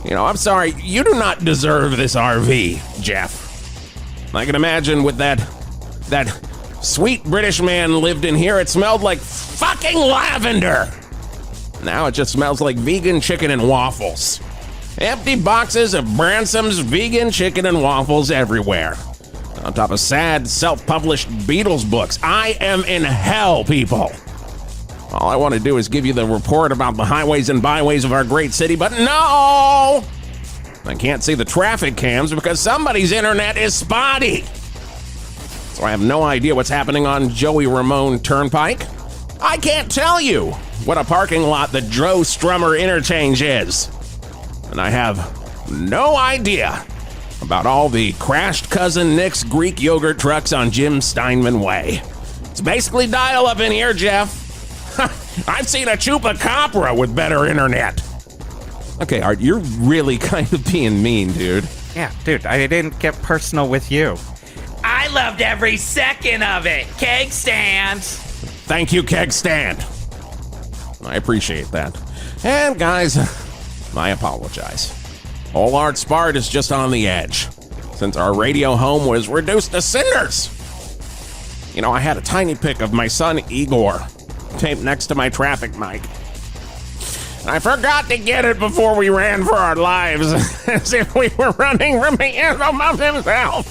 You know, I'm sorry. You do not deserve this RV, Geoff. I can imagine with that sweet British man lived in here, it smelled like fucking lavender. Now it just smells like vegan chicken and waffles. Empty boxes of Bransom's vegan chicken and waffles everywhere. On top of sad, self-published Beatles books. I am in hell, people. All I want to do is give you the report about the highways and byways of our great city, but no! I can't see the traffic cams because somebody's internet is spotty. So I have no idea what's happening on Joey Ramone Turnpike. I can't tell you what a parking lot the Dro Strummer interchange is. And I have no idea about all the crashed Cousin Nick's Greek yogurt trucks on Jim Steinman Way. It's basically dial-up in here, Geoff. I've seen a chupacabra with better internet. Okay, Art, you're really kind of being mean, dude. Yeah, dude, I didn't get personal with you. I loved every second of it. Keg stands. Thank you, Keg Stand. I appreciate that. And guys, I apologize. Old Art Spart is just on the edge, since our radio home was reduced to cinders. You know, I had a tiny pic of my son Igor taped next to my traffic mic. And I forgot to get it before we ran for our lives, as if we were running from the anthem of himself,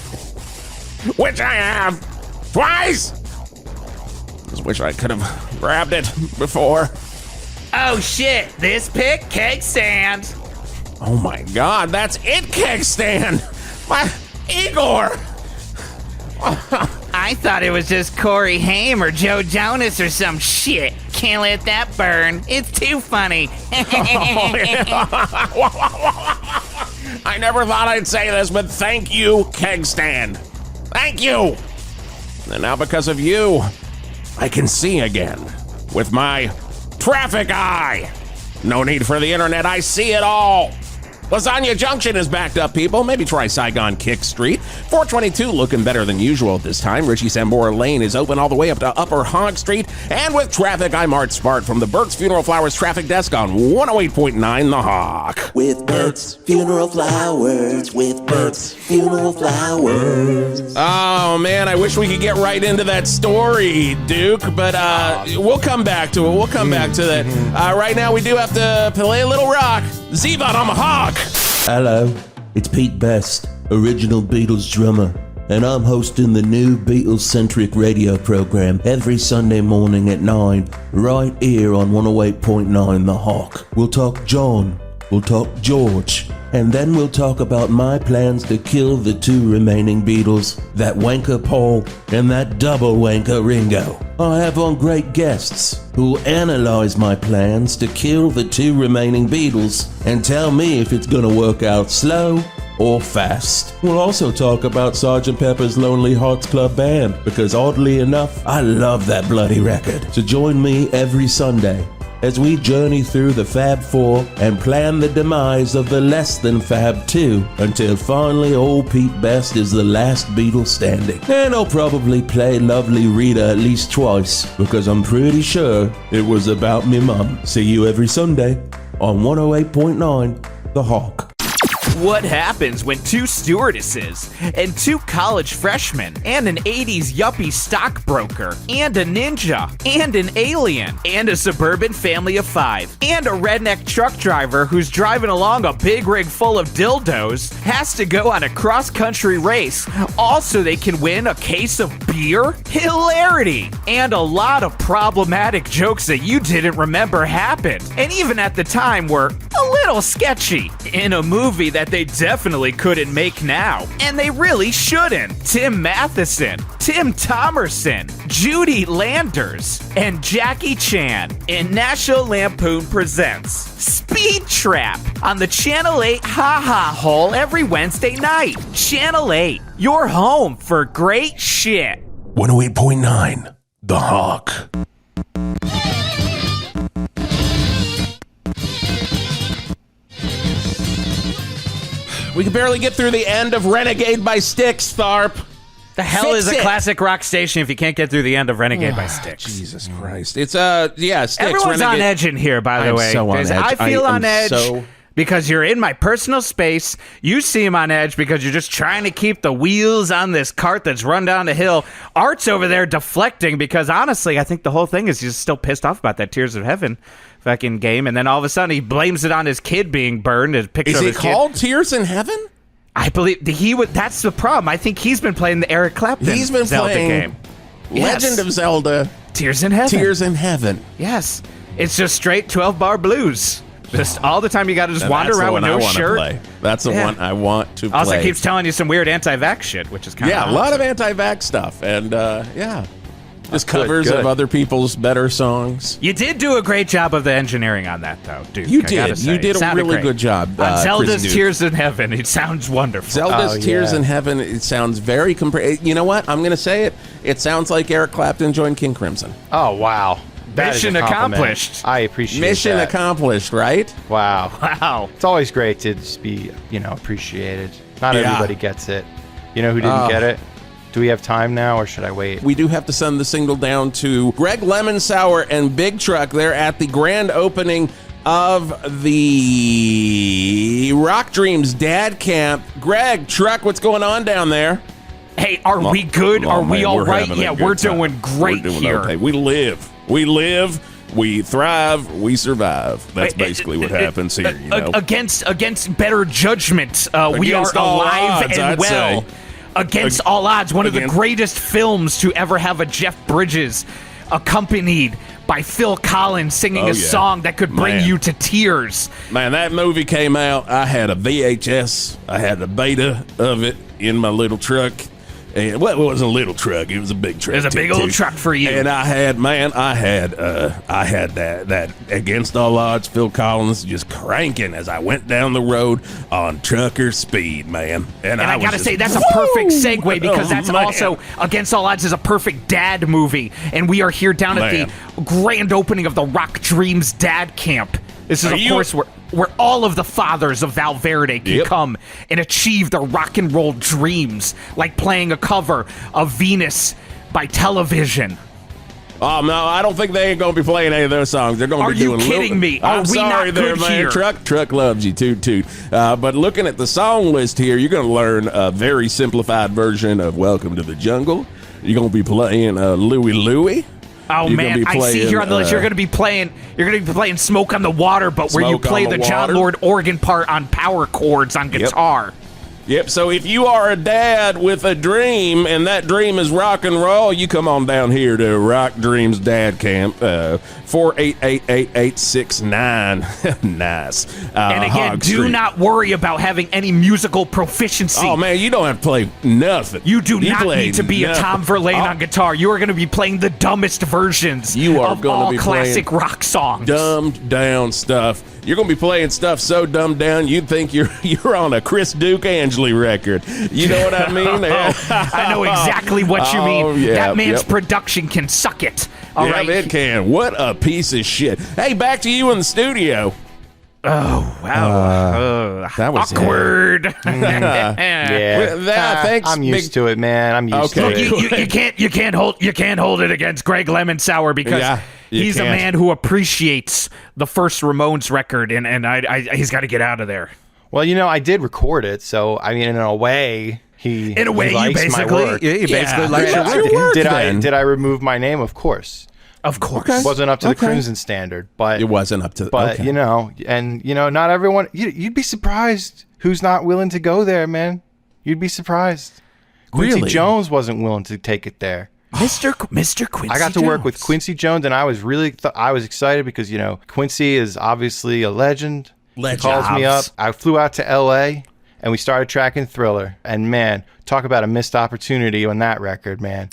which I have twice. Just wish I could have grabbed it before. Oh shit, this pic, Keg stand. Oh my God, that's it, Keg Stand! My Igor! I thought it was just Corey Haim or Joe Jonas or some shit. Can't let that burn. It's too funny. I never thought I'd say this, but thank you, Keg Stand. Thank you! And now because of you, I can see again with my traffic eye. No need for the internet, I see it all. Lasagna Junction is backed up, people. Maybe try Saigon Kick Street. 422 looking better than usual at this time. Richie Sambora Lane is open all the way up to Upper Hog Street. And with traffic, I'm Art Spart from the Burt's Funeral Flowers traffic desk on 108.9 The Hawk. With Burt's Funeral Flowers, with Burt's Funeral Flowers. Oh, man, I wish we could get right into that story, Duke, but we'll come back to it. We'll come back to that. Right now, we do have to play a little rock. Zebot on the Hawk. Hello, it's Pete Best, original Beatles drummer, and I'm hosting the new Beatles-centric radio program every Sunday morning at 9, right here on 108.9 The Hawk. We'll talk John, we'll talk George, and then we'll talk about my plans to kill the two remaining Beatles, that wanker Paul and that double wanker Ringo. I have on great guests who'll analyze my plans to kill the two remaining Beatles and tell me if it's gonna work out slow or fast. We'll also talk about Sgt. Pepper's Lonely Hearts Club Band, because oddly enough, I love that bloody record. So join me every Sunday as we journey through the Fab Four and plan the demise of the less than Fab Two, until finally old Pete Best is the last Beatle standing. And I'll probably play Lovely Rita at least twice, because I'm pretty sure it was about me mum. See you every Sunday on 108.9 The Hawk. What happens when 2 stewardesses and 2 college freshmen and an 80s yuppie stockbroker and a ninja and an alien and a suburban family of 5 and a redneck truck driver who's driving along a big rig full of dildos has to go on a cross-country race all so they can win a case of beer? Hilarity! And a lot of problematic jokes that you didn't remember happened, and even at the time were a little sketchy, in a movie that they definitely couldn't make now, and they really shouldn't. Tim Matheson, Tim Thomerson, Judy Landers, and Jackie Chan in National Lampoon Presents Speed Trap on the Channel 8 Ha Ha Hole every Wednesday night. Channel 8, your home for great shit. 108.9 The Hawk. We can barely get through the end of Renegade by Styx, Tharp. The hell Fix is a it. classic rock station if you can't get through the end of Renegade by Styx? Jesus Christ. It's, Styx. Everyone's Renegade. on edge in here, by the way. So on edge. I feel I am on edge so- because you're in my personal space. You seem on edge because you're just trying to keep the wheels on this cart that's run down the hill. Art's over there deflecting because, honestly, I think the whole ththing is he's still pissed off about that Tears of Heaven fucking game. And then all of a sudden he blames it on his kid being burned. His picture Is of it his kid. called Tears in Heaven? I believe he would. That's the problem. I think he's been playing the Eric Clapton He's been Zelda playing game. Legend of Zelda, Tears in Heaven. Tears in Heaven. Yes. It's just straight 12-bar blues. Just all the time you got to just wander around with no shirt. Play. That's the one I want to play. Also keeps telling you some weird anti-vax shit, which is kind of a lot of anti-vax stuff. And, just covers good. of other people's better songs. You did do a great job of the engineering on that, though, Duke. You I gotta did. say. You did It a sounded really great. good job. On Zelda's Chris Duke. Tears in Heaven, it sounds wonderful. Zelda's Tears yeah. in Heaven, it sounds very You know what? I'm going to say it. It sounds like Eric Clapton joined King Crimson. Oh, wow. That is a Mission compliment. accomplished. I appreciate Mission that. accomplished, right? Wow. Wow. It's always great to just be, appreciated. Not Yeah. everybody gets it. You know who didn't get it? Do we have time now, or should I wait? We do have to send the single down to Greg Lemonsauer and Big Truck. They're at the grand opening of the Rock Dreams Dad Camp. Greg, Truck, what's going on down there? Hey, are we good? Are we all right? Yeah, we're doing great We're doing here. Okay. We live, we thrive, we survive. That's basically what happens here. You know? Against better judgment, we are Against all alive odds, and I'd well. say. Against all odds, one of the Against- greatest films to ever have a Jeff Bridges accompanied by Phil Collins singing Oh, a yeah. song that could bring Man. you to tears. Man, that movie came out. I had a VHS. I had the beta of it in my little truck. And well, it wasn't a little truck; it was a big truck. It was a big old truck for you. And I had that Against All Odds, Phil Collins just cranking as I went down the road on trucker speed, man. And And I was gotta just, say, that's a perfect woo! segue because Oh, that's man. also Against All Odds is a perfect dad movie. And we are here down at Man. the grand opening of the Rock Dreams Dad Camp. This is, Are of you- course, where all of the fathers of Valverde can Yep. come and achieve their rock and roll dreams, like playing a cover of Venus by Television. Oh no, I don't think they ain't gonna be playing any of those songs. They're gonna Are be you doing. kidding me? Are I'm we sorry, not there, good man. here? Truck loves you, toot toot. But looking at the song list here, you're gonna learn a very simplified version of "Welcome to the Jungle." You're gonna be playing Louie Louie. Oh You're man, gonna be I see playing, here on the list you're gonna be playing "Smoke on the Water," but where you Smoke play on the the John Water. Lord organ part on power chords on guitar. Yep. So if you are a dad with a dream and that dream is rock and roll, you come on down here to Rock Dreams Dad Camp, 4888869. Nice. And again, Hog do Street. not worry about having any musical proficiency. Oh man, you don't have to play nothing. You do not play need to be a nothing. Tom Verlaine Oh, on guitar. You are going to be playing the dumbest versions You are of gonna all be classic playing rock songs. Dumbed down stuff. You're gonna be playing stuff so dumbed down you'd think you're on a Chris Duke-Angeli record. You know what I mean? I know exactly what you mean. Oh, yeah, That man's yep. production can suck it. All Yeah, right. it can. What a piece of shit. Hey, back to you in the studio. Oh, wow. That was awkward. Yeah. Thanks. I'm used to it, man. I'm used Okay. to it. You can't hold it against Greg Lemonsauer because Yeah, you he's a can't. man who appreciates the first Ramones record, and he's got to get out of there. Well, I did record it, so I mean, in a way, he In a way, you likes my work. basically like Yeah. your work. Did I remove my name? Of course. Of course. Okay. Wasn't up to the Okay. Crimson standard, but It wasn't up to. But okay. not everyone. You'd be surprised who's not willing to go there, man. You'd be surprised. Quincy Really? Jones wasn't willing to take it there. Mr. Quincy I got to work with Jones. Quincy Jones, and I was really I was excited because Quincy is obviously a legend. Legend. He calls me up. I flew out to L.A. and we started tracking Thriller. And man, talk about a missed opportunity on that record, man.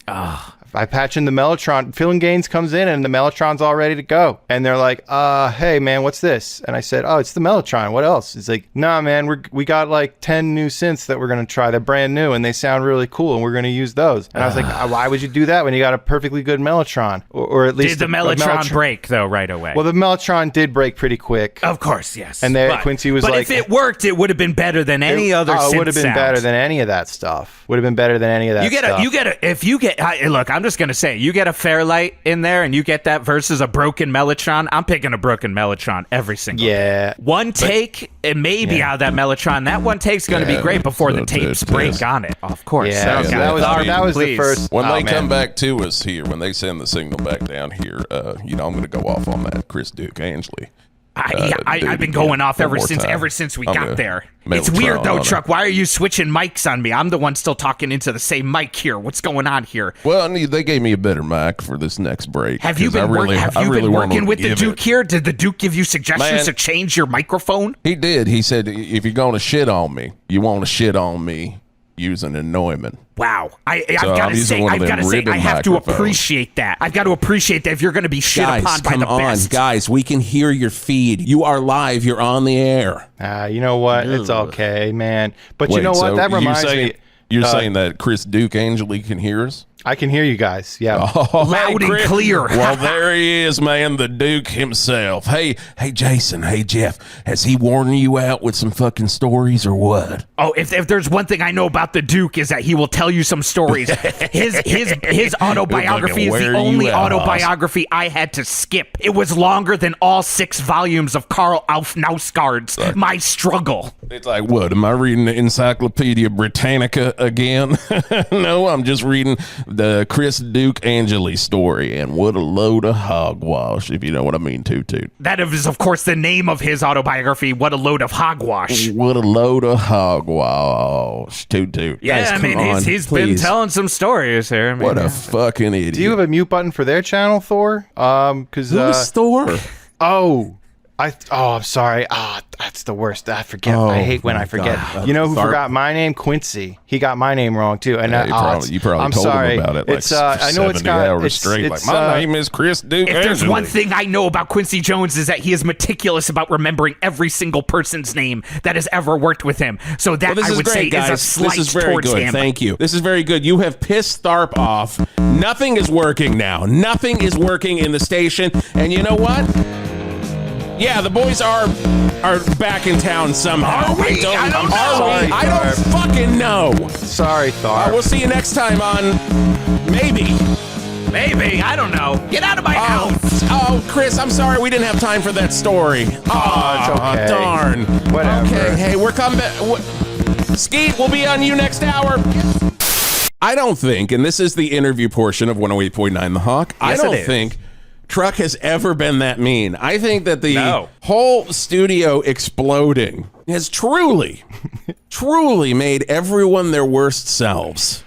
I patch in the Mellotron. Phil Gaines comes in and the Mellotron's all ready to go. And they're like, hey, man, what's this? And I said, oh, it's the Mellotron. What else? It's like, nah, man, we got like 10 new synths that we're going to try. They're brand new and they sound really cool and we're going to use those. And I was like, why would you do that when you got a perfectly good Mellotron? Or at least Did the a Mellotron break, though, right away? Well, the Mellotron did break pretty quick. Of course, yes. And Quincy was but like... if it worked, it would have been better than any other synth it would have been sound. better than any of that stuff. Would have been better than any of that stuff. Look, I'm just going to say, you get a Fairlight in there and you get that versus a broken Mellotron, I'm picking a broken Mellotron every single day. One take, it may be out of that Mellotron. That one take's going to be great before the tapes break on it. Of course. Yeah, So, so guys, that was the please. first... When they man. come back to us here, when they send the signal back down here, I'm going to go off on that Chris Duke-Angeli. I've been going off ever since we got there. It's weird though, Truck. Why are you switching mics on me? I'm the one still talking into the same mic here. What's going on here? Well, they gave me a better mic for this next break. Have you been working with the Duke here? Did the Duke give you suggestions to change your microphone? He did. He said, if you're going to shit on me, you want to shit on me using a Neumann. Wow. I've got to say, I have to appreciate that. I've got to appreciate that if you're going to be shit upon by the best. Guys, we can hear your feed. You are live. You're on the air. You know what? It's okay, man. But you know what? So That reminds me. You're saying that Chris Duke-Angeli can hear us? I can hear you guys. Yeah. Oh, Loud and Chris. clear. Well, there he is, man, the Duke himself. Hey, Jason. Hey, Geoff. Has he worn you out with some fucking stories or what? Oh, if there's one thing I know about the Duke is that he will tell you some stories. His autobiography is the only autobiography I had to skip. It was longer than all 6 volumes of Karl Nausgaard's My Struggle. It's like, what, am I reading the Encyclopedia Britannica again? No, I'm just reading the Chris Duke-Angeli story, and what a load of hogwash, if you know what I mean, toot. That is, of course, the name of his autobiography, What a Load of Hogwash. What a load of hogwash, toot. Yeah, Guys, I mean, come on, he's been please. telling some stories here. I mean, What a fucking idiot. Do you have a mute button for their channel, Thor? Because Whose store? I'm sorry. That's the worst. I forget. I hate when I forget. God. You know who forgot my name? Quincy. He got my name wrong too. And you probably I'm told sorry. him about it like It's I know it's 70 got hours straight. Like, my name is Chris Duke-Angeli. If there's one thing I know about Quincy Jones is that he is meticulous about remembering every single person's name that has ever worked with him. So that Well, I would say is a slight this is very towards good. him. Thank you. This is very good. You have pissed Tharp off. Nothing is working now. Nothing is working in the station. And you know what? Yeah, the boys are back in town somehow. Are we? I don't know. I don't fucking know. Sorry, Thor. We'll see you next time on Maybe. Maybe, I don't know. Get out of my house. Oh, Chris, I'm sorry we didn't have time for that story. Oh, it's okay. Darn. Whatever. Okay, hey, we're coming back. Skeet, we'll be on you next hour. I don't think, and this is the interview portion of 108.9 The Hawk, I don't think Truck has ever been that mean. I think that the whole studio exploding has truly made everyone their worst selves.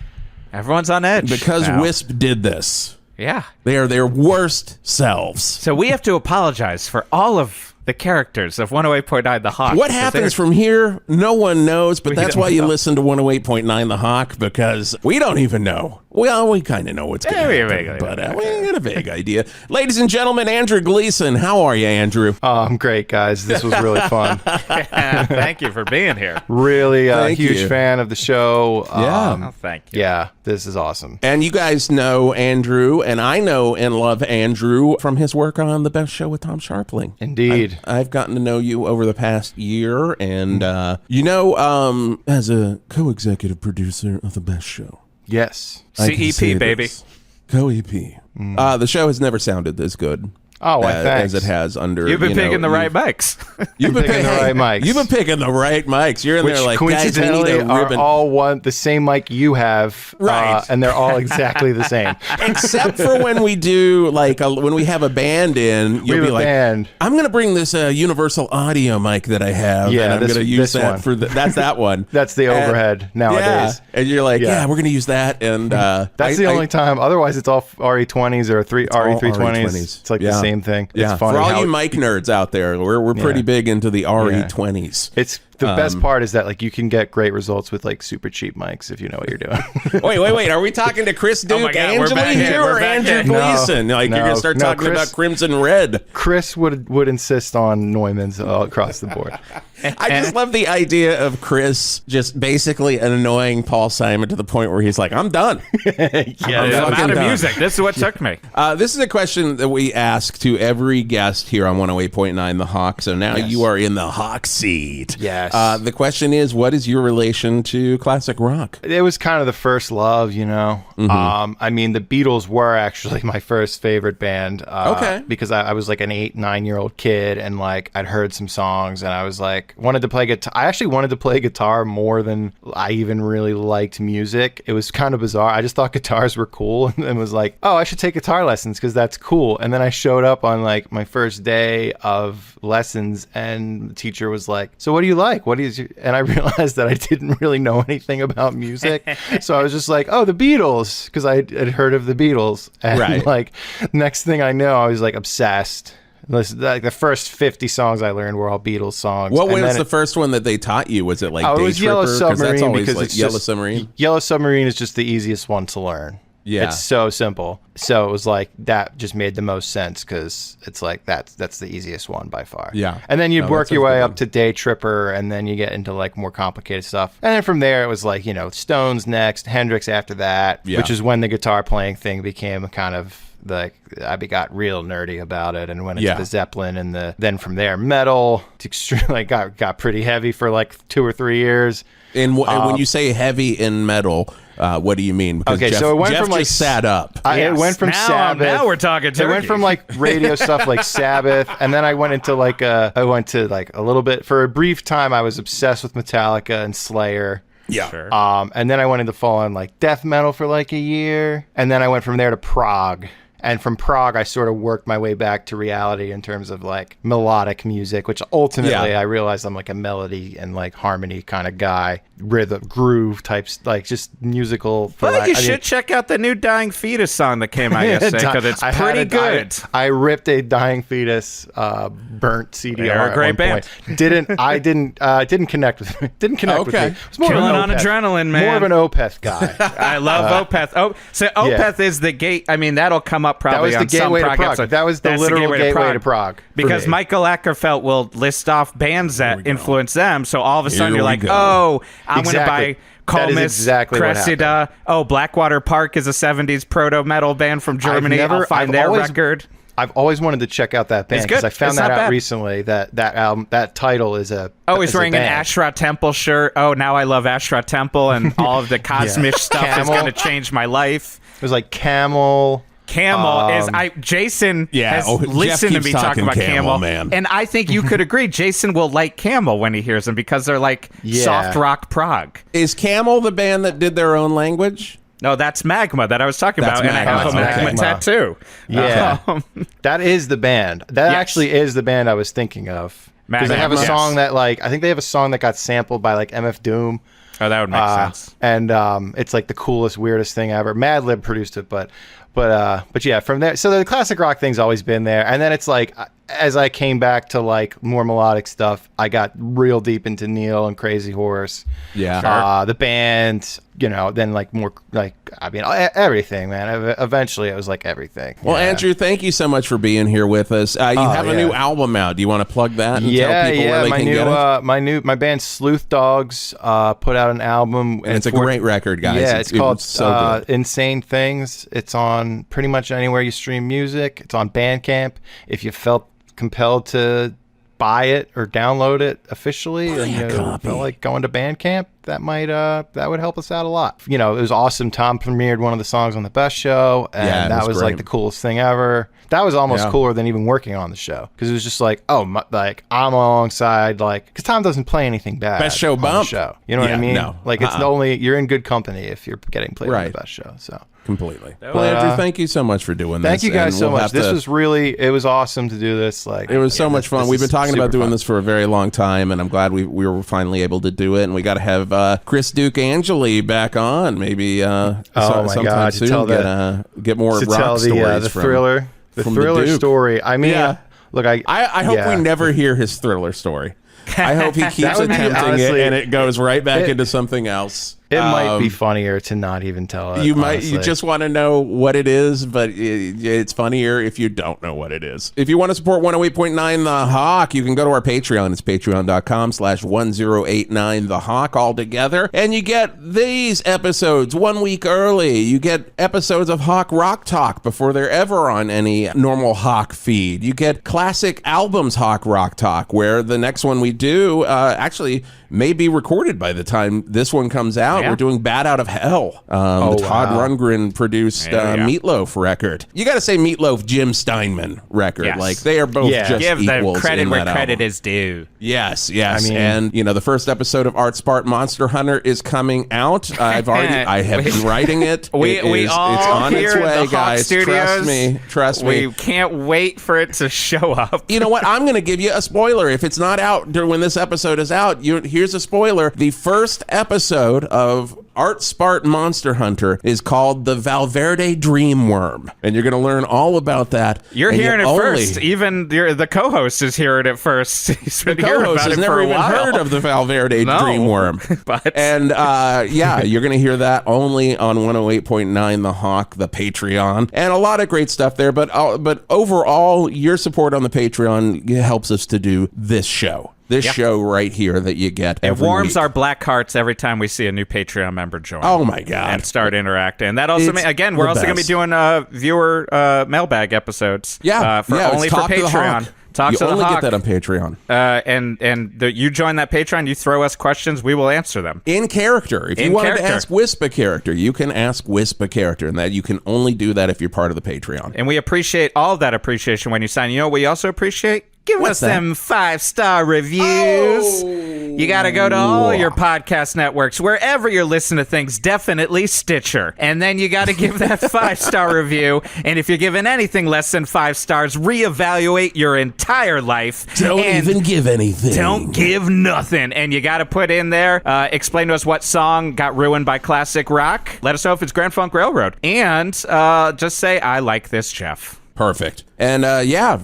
Everyone's on edge. Because now. Whisp did this. Yeah. They are their worst selves. So we have to apologize for all of the characters of 108.9 The Hawk. What happens from here, no one knows, but that's why you know. listen to 108.9 The Hawk, because we don't even know. Well, we kind of know what's going to happen, but we got a vague idea. Ladies and gentlemen, Andrew Gleason. How are you, Andrew? Oh, I'm great, guys. This was really fun. Thank you for being here. Really a Thank huge you. fan of the show. Oh, thank you. Yeah, this is awesome. And you guys know Andrew, and I know and love Andrew from his work on The Best Show with Tom Scharpling. Indeed. I've gotten to know you over the past year, and as a co-executive producer of The Best Show. Yes. I can say CEP, baby. this. Co-EP. The show has never sounded this good. as it has under. You've been picking the right mics. You've been picking the right mics. You've been picking the right mics. You're in Which there like, guys, we coincidentally need a are ribbon. all the same mic you have, Right. And they're all exactly the same. Except for when we do when we have a band in, you'll be like, band. I'm going to bring this universal audio mic that I have, Yeah, and I'm going to use this that one. for that's that one. That's the overhead nowadays. Yeah, and you're like, Yeah. we're going to use that, and That's the only time. Otherwise, it's all RE20s or RE320s. It's like the same thing. Yeah, It's funny for all how you mic nerds out there, we're pretty big into the RE20s. It's the best part is that like you can get great results with like super cheap mics if you know what you're doing. Wait. Are we talking to Chris Duke-Angeli here or Andrew Gleason? You're going to start talking about Crimson Red. Chris would insist on Neumann's all across the board. I just love the idea of Chris just basically annoying Paul Simon to the point where he's like, I'm done. I'm out of music. This is what took me. This is a question that we ask to every guest here on 108.9 The Hawk. So now you are in the Hawk seat. Yes. The question is, what is your relation to classic rock? It was kind of the first love, you know. I mean, the Beatles were actually my first favorite band. Okay. Because I was like an 8-9-year-old kid, and like I'd heard some songs, and I was like wanted to play guitar. I actually wanted to play guitar more than I even really liked music. It was kind of bizarre. I just thought guitars were cool, and was like, oh, I should take guitar lessons because that's cool. And then I showed up on like my first day of lessons, and the teacher was like, so what do you like? What is your... And I realized that I didn't really know anything about music. So I was just like, oh, the Beatles, because I had heard of the Beatles. And like next thing I know, I was like obsessed. Like the first 50 songs I learned were all Beatles songs. What was the first one that they taught you? Was it like Day it was Tripper? Yellow Submarine, that's always because like it's Yellow just, Submarine. Yellow Submarine is just the easiest one to learn. Yeah. It's so simple. So it was like that just made the most sense because it's like that's the easiest one by far. Yeah. And then you'd work your way up one. to Day Tripper, and then you get into like more complicated stuff. And then from there it was like, you know, Stones next, Hendrix after that, which is when the guitar playing thing became kind of like I got real nerdy about it and went into the Zeppelin and then from there metal. It's extremely got pretty heavy for like 2 or 3 years. And when you say heavy in metal, what do you mean? Because okay, Geoff, so it went Geoff from like just sat up. It went from Sabbath. Now we're talking turkey. It went from like radio stuff like Sabbath, and then I went into like I went to like a little bit for a brief time. I was obsessed with Metallica and Slayer. Yeah. Sure. And then I went into full on like death metal for like a year, and then I went from there to prog. And from prog, I sort of worked my way back to reality in terms of like melodic music, which ultimately I realized I'm like a melody and like harmony kind of guy, rhythm, groove types, like just musical. You should check out the new Dying Fetus song that came out yesterday because it's pretty good. I ripped a Dying Fetus burnt CD. They're a great band. Didn't connect with me. Didn't connect with me. It was more Killing of on Opeth. adrenaline, man. More of an Opeth guy. I love Opeth. Opeth is the gate. I mean, that'll come up probably that was the on gateway some to prog Prague. episode. That was the That's literal gateway to Prague. Because Michael Ackerfeld will list off bands that influence them. So all of a sudden Here you're we like, go. oh, I'm Exactly. going to buy That is Colmus, exactly what Cressida. Oh, Blackwater Park is a 70s proto-metal band from Germany. I'll find their record. I've always wanted to check out that band It's good. because I found It's that not out bad. recently. That album, that title is a. Oh, he's is a wearing an band. Ashra Temple shirt. Oh, now I love Ashra Temple, and all of the Cosmic stuff is Camel. going to change my life. It was like Camel. Camel is Jason has Jeff listened to keeps me talk talking about Camel, Camel, man. and I think you could agree. Jason will like Camel when he hears them because they're like soft rock prog. Is Camel the band that did their own language? No, that's Magma that I was talking That's about, and I have a Magma. Magma Okay. tattoo. Yeah, that is the band. That actually is the band I was thinking of because they have a Magma. song that like I think they have a song that got sampled by like MF Doom. Oh, that would make sense. And it's like the coolest, weirdest thing ever. Madlib produced it, but yeah, from there. So the classic rock thing's always been there, and then it's like as I came back to like more melodic stuff, I got real deep into Neil and Crazy Horse. Yeah. The band, you know, then like more like I mean everything, man. Eventually, it was like everything. Well, Yeah. Andrew, thank you so much for being here with us. You have a new album out. Do you want to plug that and tell people where they can get it? My band Sleuth Dogs put out an album, And it's a great record, guys. Yeah, it's called so good. Insane Things. It's on pretty much anywhere you stream music. It's on Bandcamp. If you felt compelled to buy it or download it officially, and you copy. felt like going to Bandcamp, that might that would help us out a lot. You know, it was awesome. Tom premiered one of the songs on the Best Show, and Yeah, that it was was like great. the coolest thing ever. That was almost Yeah. cooler than even working on the show, because it was just like, like I'm alongside, like, because Tom doesn't play anything bad. Best show on the bump. show. You know what I Yeah, mean? no. Like it's only you're in good company if you're getting played on Right. the Best Show. So. Completely. Well, Andrew, thank you so much for doing this. Thank you guys and so we'll much. have to- It was awesome to do this. Like, It was so much fun. this We've been is talking about super doing fun. this for a very long time, and I'm glad we were finally able to do it. And we got to have Chris Duke-Angeli back on, maybe my sometime God, to soon. tell get more to rock tell stories the from, thriller, the from thriller Duke. story. I mean, Yeah. look, I hope we never hear his thriller story. I hope he keeps would be, attempting honestly, it, and it goes right back it- into something else. It might be funnier to not even tell it. You honestly. just want to know what it is, but it's funnier if you don't know what it is. If you want to support 108.9 The Hawk, you can go to our Patreon. It's patreon.com/1089 The Hawk all together. And you get these episodes 1 week early. You get episodes of Hawk Rock Talk before they're ever on any normal Hawk feed. You get classic albums Hawk Rock Talk, where the next one we do actually may be recorded by the time this one comes out. Yeah. We're doing Bad Out of Hell, the Todd Rundgren produced Meatloaf record. You got to say Meatloaf Jim Steinman record. Yes. Like they are both Yeah. just Give the equals credit in where that credit album. is due. Yes, I mean- and you know the first episode of Art Spart Monster Hunter is coming out. I have been writing it. We It's all on here its in the way, Hawk guys. Studios. Trust me. We can't wait for it to show up. You know what? I'm going to give you a spoiler. If it's not out when this episode is out, here's a spoiler. The first episode of Art Spart Monster Hunter is called The Valverde Dreamworm. And you're going to learn all about that. You're And hearing it only- first. Even the co-host is hearing it first. He's been hearing Co-host about has it never for a even while. heard of the Valverde No. Dreamworm. But- And you're going to hear that only on 108.9 The Hawk, the Patreon, and a lot of great stuff there. But overall, your support on the Patreon helps us to do this show. This show right here that you get It every warms week. our black hearts every time we see a new Patreon member join. Oh my God. And start interacting. And that also, It's again, we're the also going to be best. doing viewer mailbag episodes. It's Only for Talk to the Patreon. Hawk. Talk you to the only Hawk. get that on Patreon. You join that Patreon, you throw us questions, we will answer them. In character. If you In wanted to character. ask Whisp a character, you can ask Whisp a character, and that you can only do that if you're part of the Patreon. And we appreciate all of that appreciation when you sign. You know what we also appreciate? Give What's us that? them 5-star reviews. You got to go to all your podcast networks, wherever you're listening to things, definitely Stitcher. And then you got to give that 5-star review. And if you're giving anything less than 5 stars, reevaluate your entire life. Don't And even give anything. don't give nothing. And you got to put in there, explain to us what song got ruined by classic rock. Let us know if it's Grand Funk Railroad. And just say, I like this, Geoff. Perfect. And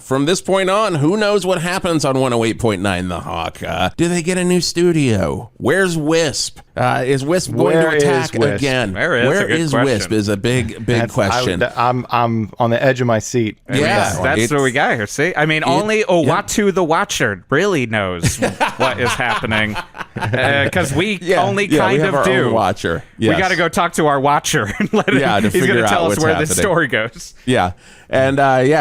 from this point on, who knows what happens on 108.9 The Hawk? Do they get a new studio? Where's Whisp? Is Whisp going Where to is attack Whisp? again? Where is Where a good Whisp question. is a big question. I'm on the edge of my seat. Yeah. That's It's- what we got here. See, I mean, only Owatu the Watcher really knows what is happening, because we only we kind have of our do. own watcher. We Yes. got to go talk to our watcher and let him. Yeah, to he's figure gonna out tell us what's where this happening. story goes. Yeah. And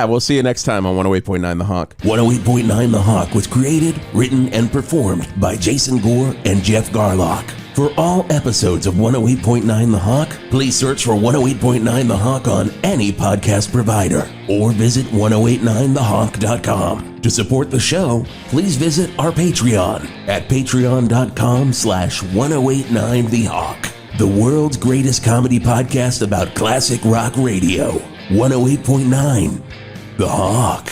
we'll see you next time on 108.9 The Hawk. 108.9 The Hawk was created, written, and performed by Jason Gore and Geoff Garlock. For all episodes of 108.9 The Hawk, please search for 108.9 The Hawk on any podcast provider or visit 1089thehawk.com. To support the show, please visit our Patreon at patreon.com/1089 The Hawk, the world's greatest comedy podcast about classic rock radio. 108.9 The Hawk.